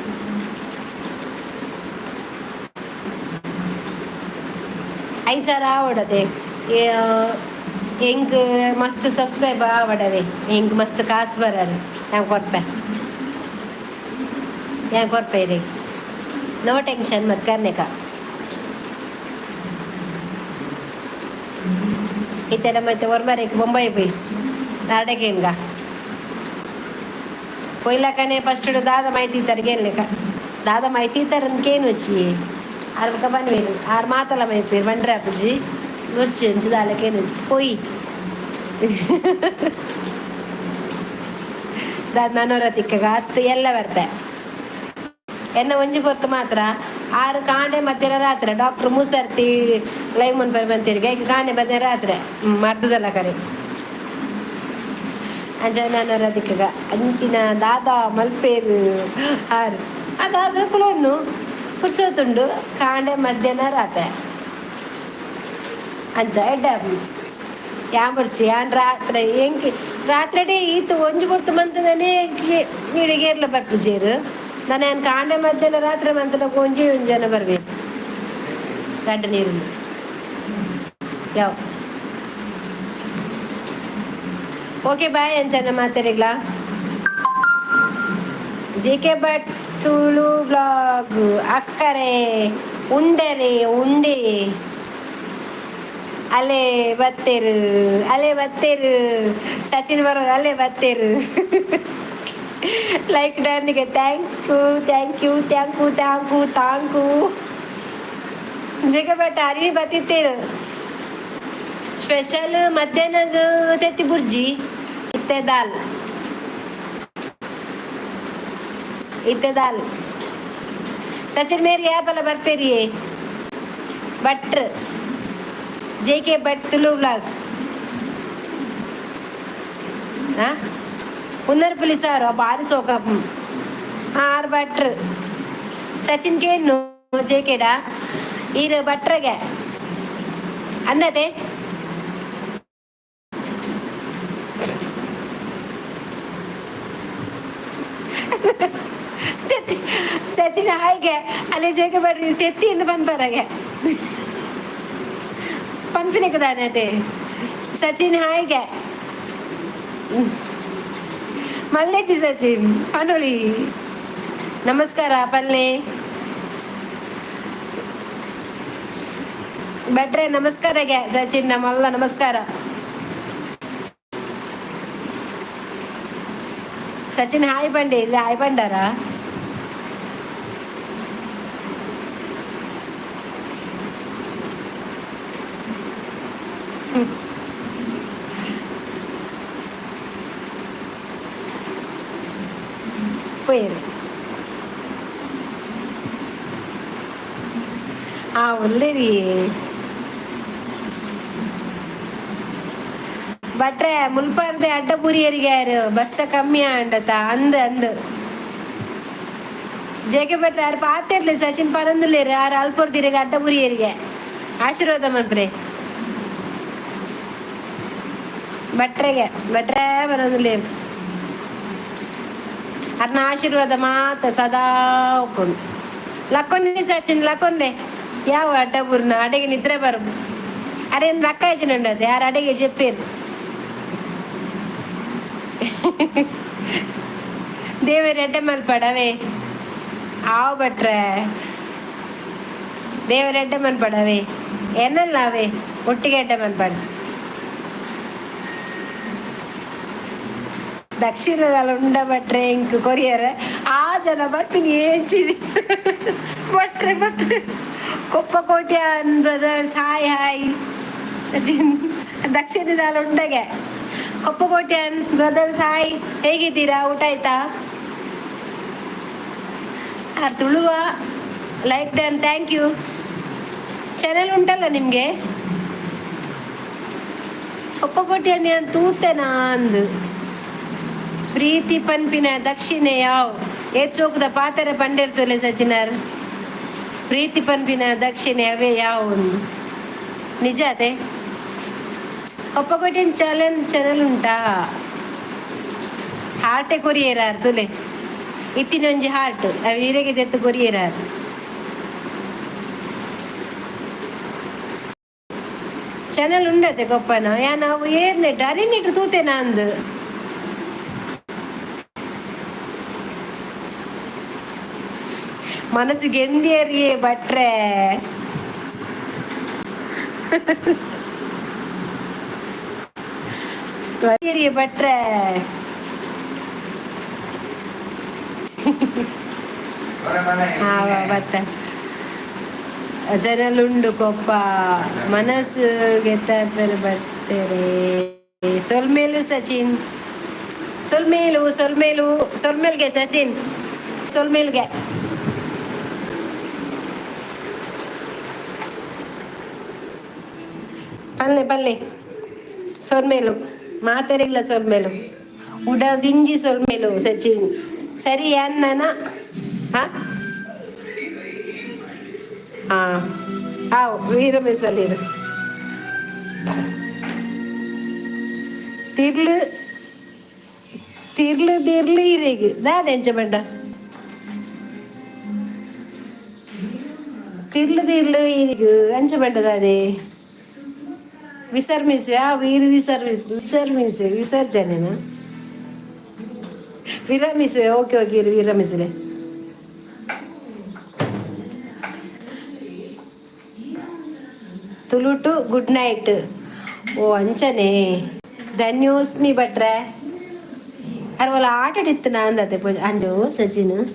ಐಸಾರ आवडते ಹೆಂಗೆ ಮಸ್ತ್ ಸಬ್ಸ್ಕ್ರೈಬ್ आवडवे ಹೆಂಗೆ ಮಸ್ತ್ ಕಾಸು ಬರೋರು ಹೆಂಗೆ ಕೊರ್ಪೆ ರೀ ನೋ ಟೆನ್ಷನ್ ಮತ್ತು ಕರ್ನೆಕ ಇತ್ತೆ ಮತ್ತೆ ಹೊರಬರಕ್ಕೆ ಬೊಂಬೈ போய் ನಾಡಕ್ಕೆ ಹೆಂಗ ಕೊಯ್ಲಕ್ಕನೆ ಫಸ್ಟ್ ದಾದ ಮಾಹಿತಿ ತರಗೇನ್ಲಿಕ್ಕ ದಾದ ಮಾಹಿತಿ ತರನ್ಕೇನು వచ్చి ಆರು ಬನ್ವೇನು ಆರು ಮಾತಲ್ಲ ಮೈಪೇರು ಬಂಡ್ರೆ ಅಪ್ಪಜ್ಜಿ ನುರ್ಚಿ ಉಂಟು ದಾಲಕ್ಕೇನು వచ్చి ಪೊಯ್ ದಾದ ನಾನೂರ ತಿಕ್ಕಗ 10 ಎಲ್ಲ ಬರ್ಪೆ ಎನ್ನ ಒಂಜಿ ಪೊರ್ತು ಮಾತ್ರ ಆರು ಕಾಂಡೆ ಮಧ್ಯಾಹ್ನ ರಾತ್ರಿ ಡಾಕ್ಟ್ರ್ ಮೂಸರ್ತಿ ಲೈವ್ ಮುನ್ಪರ್ ಬಂತಿರಿಗೆ ಈಗ ಕಾಂಡೆ ಮಧ್ಯಾಹ್ನ ರಾತ್ರಿ ಮರ್ದದಲ್ಲ ಕರೆ ಅಂಜ ನಾನೂರ ತಿಕ್ಕಗ ಅಂಚಿನ ದಾದ ಮಲ್ಪೇರು ಆರು ಅದಾದ ಕುಲೊನ್ನು ಪುರ್ಸೋತುಂಡು ಕಾಂಡೆ ಮಧ್ಯಾಹ್ನ ರಾತ್ರಿ ಅಂಚ ಎಡ್ಡ ಯಾಂಬರ್ಚಿ ಯಾನ್ ರಾತ್ರಿ ಹೆಂಗೆ ರಾತ್ರಿ ಈತು ಒಂಜು ಪೊರ್ತು ಮಂತದನೇ ನೀಡಿಗೇರ್ಲ ಬರ್ಪುಜೇರು ನಾನು ಏನು ಕಾಂಡೆ ಮಧ್ಯಾಹ್ನ ರಾತ್ರಿ ಮಂತನ ಒಂಜಿ ಜನ ಬರ್ಬೇಕು ಗಡ್ಡ ನೀರು ಯಾವ ಓಕೆ ಬಾಯ್ ಅಂಚನ ಮಾತಾಡಿಗ್ಲಾ ಜೆ.ಕೆ. ಭಟ್ ತುಳು ಬ್ಲಾಗ್ ಅಕ್ಕರೆ ಉಂಡೆ ಅಲೆ ಬತ್ತೇರು ಸಚಿನ್ ಬರೋದು ಅಲೆ ಬತ್ತೇರು ಲೈಕ್ ಡನ್ನಿಗೆ ಥ್ಯಾಂಕ್ ಯು ಜೆ.ಕೆ. ಭಟ್ ಅರಿವಿ ಬತ್ತಿತ್ತೇರು ಸ್ಪೆಷಲ್ ಮಧ್ಯಾಹ್ನಗ ತೆತ್ತಿ ಬುರ್ಜಿ ಇತ್ತೆ ದಾಲ್ ಸಚಿನ್ ಮೇರಿ ಆ್ಯಪಲ್ಲ ಬರ್ಪೇರಿಯೇ ಭಟ್ರ್ ಜೆ.ಕೆ. ಭಟ್ ತುಳು ಬ್ಲಾಗ್ಸ್ ಪುನರ್ ಪುಲಿಸಾರು ಭಾರಿ ಸೋಕ ಆರು ಭಟ್ರ್ ಸಚಿನ್ ಕೇನು ಜೆ.ಕೆಡ ಈರು ಭಟ್ರಗೆ ಅಂದತೆ ಸಚಿನ್ ಹಾಯ್ಗೆ ಅಲ್ಲಿ ಜೆ.ಕೆ. ಭಟ್ ತೆತ್ತಿಯಿಂದ ಬಂದ್ಬರಾಗೆ ಪನ್ಪಿನಕದಾನತೆ ಸಚಿನ್ ಹಾಯ್ಗೆ ಮಲ್ಲೆಜ್ಜಿ ಸಚಿನ್ ಅನೋಲಿ ನಮಸ್ಕಾರ ಪಲ್ಲೆ ಭಟ್ರೆ ನಮಸ್ಕಾರಗೆ ಸಚಿನ್ ನಮ್ಮಲ್ಲ ನಮಸ್ಕಾರ. సచిన్ హాయ్ బండి ఇది హాయ్ బండారా. పోయారు ಒಳ್ಳೇರಿ ಭಟ್ರೆ ಮುಲ್ಪರ್ದೆ ಅಡ್ಡಪುರಿಯರಿಗೆ ಯಾರು ಬರ್ಸ ಕಮ್ಮಿ ಅಂಡತ ಅಂದ್ ಜೆ.ಕೆ. ಭಟ್ರೆ ಯಾರು ಪಾತಿರ್ಲಿ ಸಚಿನ್ ಪರಂದುಲೇರು ಯಾರು ಅಲ್ಪೊರ್ದಿರಿಗೆ ಅಡ್ಡಪುರಿಯರಿಗೆ ಆಶೀರ್ವಾದ ಮನ್ಪ್ರೆ ಭಟ್ರೆಗೆ ಭಟ್ರೆ ಪರಂದುಲೇರು ಅರ್ನ ಆಶೀರ್ವಾದ ಮಾತ ಸದಾ ಒಪ್ಪುಂಡು ಲಕ್ಕೊಂಡೆ ಸಚಿನ್ ಲಕ್ಕೊಂಡೆ ಯಾವ ಅಡ್ಡಪುರ್ನ ಅಡೆಗೆ ನಿದ್ರೆ ಬರು ಅರೆ ಲಕ್ಕ ಹೆಚ್ಚಿನುಂಡದು ಯಾರು ಅಡೆಗೆ చెప్పారు ದೇವರೆಡ್ಡೆ ಮಲ್ಪಡವೆ ಆವ್ ಭಟ್ರೆ ದೇವರೆಡ್ಡೆ ಮನ್ಪಡವೆ ಏನಲ್ಲ ಅವೇ ಒಟ್ಟಿಗೆ ಎಡ್ಡೆ ಮನ್ಪಡ ದಕ್ಷಿಣದಲ್ಲಿ ಉಂಡ ಭಟ್ರೆ ಇಂಕ್ ಕೊರಿಯರ್ ಆ ಜನ ಬರ್ತೀನಿ ಏಂಚಿರಿ ಭಟ್ರೆ ಭಟ್ರೆ Koppa Kotian brothers hi hi ದಕ್ಷಿಣದಲ್ಲಿ ಉಂಡಗೆ ಕೊಪ್ಪಕೋಟ್ಯಾನ್ ಬ್ರದರ್ಸ್ ಹಾಯ್ ಹೇಗಿದ್ದೀರಾ ಊಟ ಆಯ್ತಾ ತುಳುವ like done thank you channel ಉಂಟಲ್ಲ ನಿಮಗೆ ಕೊಪ್ಪಕೋಟ್ಯಾನ್ ನಾನು ತೂತೆನಾ ಅಂದು ಪ್ರೀತಿ ಪನ್ಪಿನ ದಕ್ಷಿಣೆ ಯಾವ ಏಚೋಕದ ಪಾತ್ರೆ ಪಂಡಿರ್ತಲೆ ಸಚಿನರ್ ಪ್ರೀತಿ ಪನ್ಪಿನ ದಕ್ಷಿಣೆ ಅವೇ ಯಾವ ಒಂದು ನಿಜ ಅದೇ ಕೊಪ್ಪಕೋಟೆನ್ ಚಾನೆಲ್ ಉಂಟಾ ಹಾರ್ಟೆ ಕೊರಿಯರಾರ್ ತುಲೆ ಇತ್ತಿನೊಂಜಿ ಹಾರ್ಟ್ ವೀರೆಗೆ ತೆತ್ತು ಕೊರಿಯರಾರ್ ಚಾನೆಲ್ ಉಂಡತೆ ಕೊಪ್ಪನ ಯಾ ನಾವು ಏರ್ನೆಟ್ ಅರಿನೆಟ್ ತೂತೆನ ಅಂದು ಮನಸ್ಸಿಗೆ ಎಂದಿಯರಿಗೆ ಭಟ್ರೆ ಭಟ್ರೆ ಬತ್ತ ಜನಲುಂಡು ಕೊಪ್ಪ ಮನಸ್ಸುಗೆ ಬರ್ತೇರೆ ಸೊಲ್ಮೇಲು ಸಚಿನ್ ಸೊಲ್ಮೇಲ್ಗೆ ಸಚಿನ್ ಸೊಲ್ಮೇಲ್ಗೆ ಪಲ್ಲೆ ಸೊಲ್ಮೇಲು ಮಾತಾಡಿಲ್ಲ ಸೊಲ್ಮೇಲು ಉಡದಿಂಜಿ ಸೊಲ್ಮೇಲು ಸಚಿನ್ ಸರಿ ಅನ್ನನ ವೀರಮೆಸಲಿರು ತಿರ್ಲು ಇರೇಗ ದಾದೆಂಚ ಬಂಡ ತಿರ್ಲು ಇರಿಗ ಅಂಚ ಬಂಡದಾದೆ ವಿಸರ್ಮಿಸಿ ವಿಸರ್ಜನೆನಾ ವಿರಮಿಸುವೆ ಓಕೆ ವಿರಮಿಸಿದೆ ತುಳು ಟು ಗುಡ್ ನೈಟ್ ಓ ಅಂಚನೆ ಧನ್ಯೋಸ್ಮಿ ಭಟ್ರೆ ಅರ್ವಲ್ಲ ಆಟಾಡಿತ್ತು ನಾ ಅಂದತೆ ಅಂಜು ಸಚಿನ್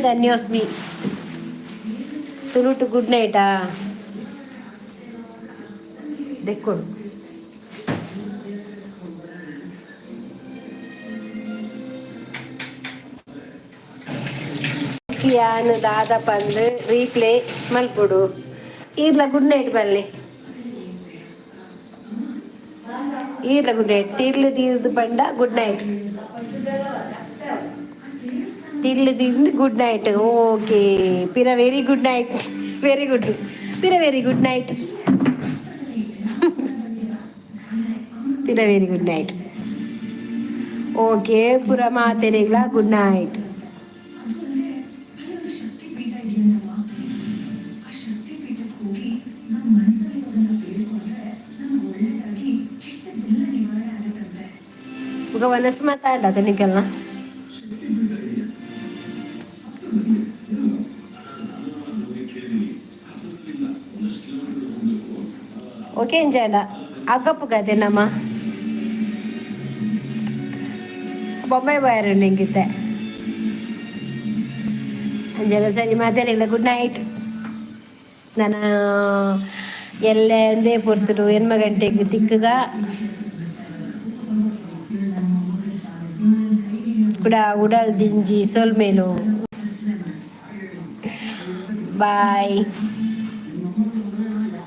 ಧನ್ಯೋಸ್ಮಿ ತುಳು ಟು ಗುಡ್ ನೈಟಾ ದೆಕ್ಕೊಡು ಯಾನು ದಾದ ಪಂದು ರೀಪ್ಲೇ ಮಲ್ಪೊಡು ಈರ್ಲ ಗುಡ್ ನೈಟ್ ಬಲ್ಲಿ ಈರ್ಲ ಗುಡ್ ನೈಟ್ ತೀರ್ದು ಪಂಡ ಗುಡ್ ನೈಟ್ ತೀರ್ದು ಗುಡ್ ನೈಟ್ ಓಕೆ ಪಿರ very good night very good ಪಿರ ವೆರಿ ಗುಡ್ ನೈಟ್ ಪಿರ ವೆರಿ ಗುಡ್ ನೈಟ್ ಓಕೆ ಪುರ ಮಾತೆರೆಗ್ಲ ಗುಡ್ ನೈಟ್ ಈಗ ಮನಸ್ಸು ಮಾತಾಡದ ನಿಗೆಲ್ಲ ಕೇಂಜಾಲ ಅಗ್ಗಪ್ಪು ಕತೆ ನಮ್ಮ ಬೊಂಬೈ ಬಾಯರು ನೆಂಗಿತ್ತೆ ಅಂಜಲ ಸರಿ ಮಾತಾಡಿಲ್ಲ. Good night. ನಾನು ಎಲ್ಲ ಒಂದೇ ಪೊರ್ತರು ಎನ್ಮ ಗಂಟೆಗೆ ತಿಕ್ಕಗ ಕೂಡ ಉಡಲ್ ದಿಂಜಿ ಸೋಲ್ ಮೇಲು ಬಾಯ್.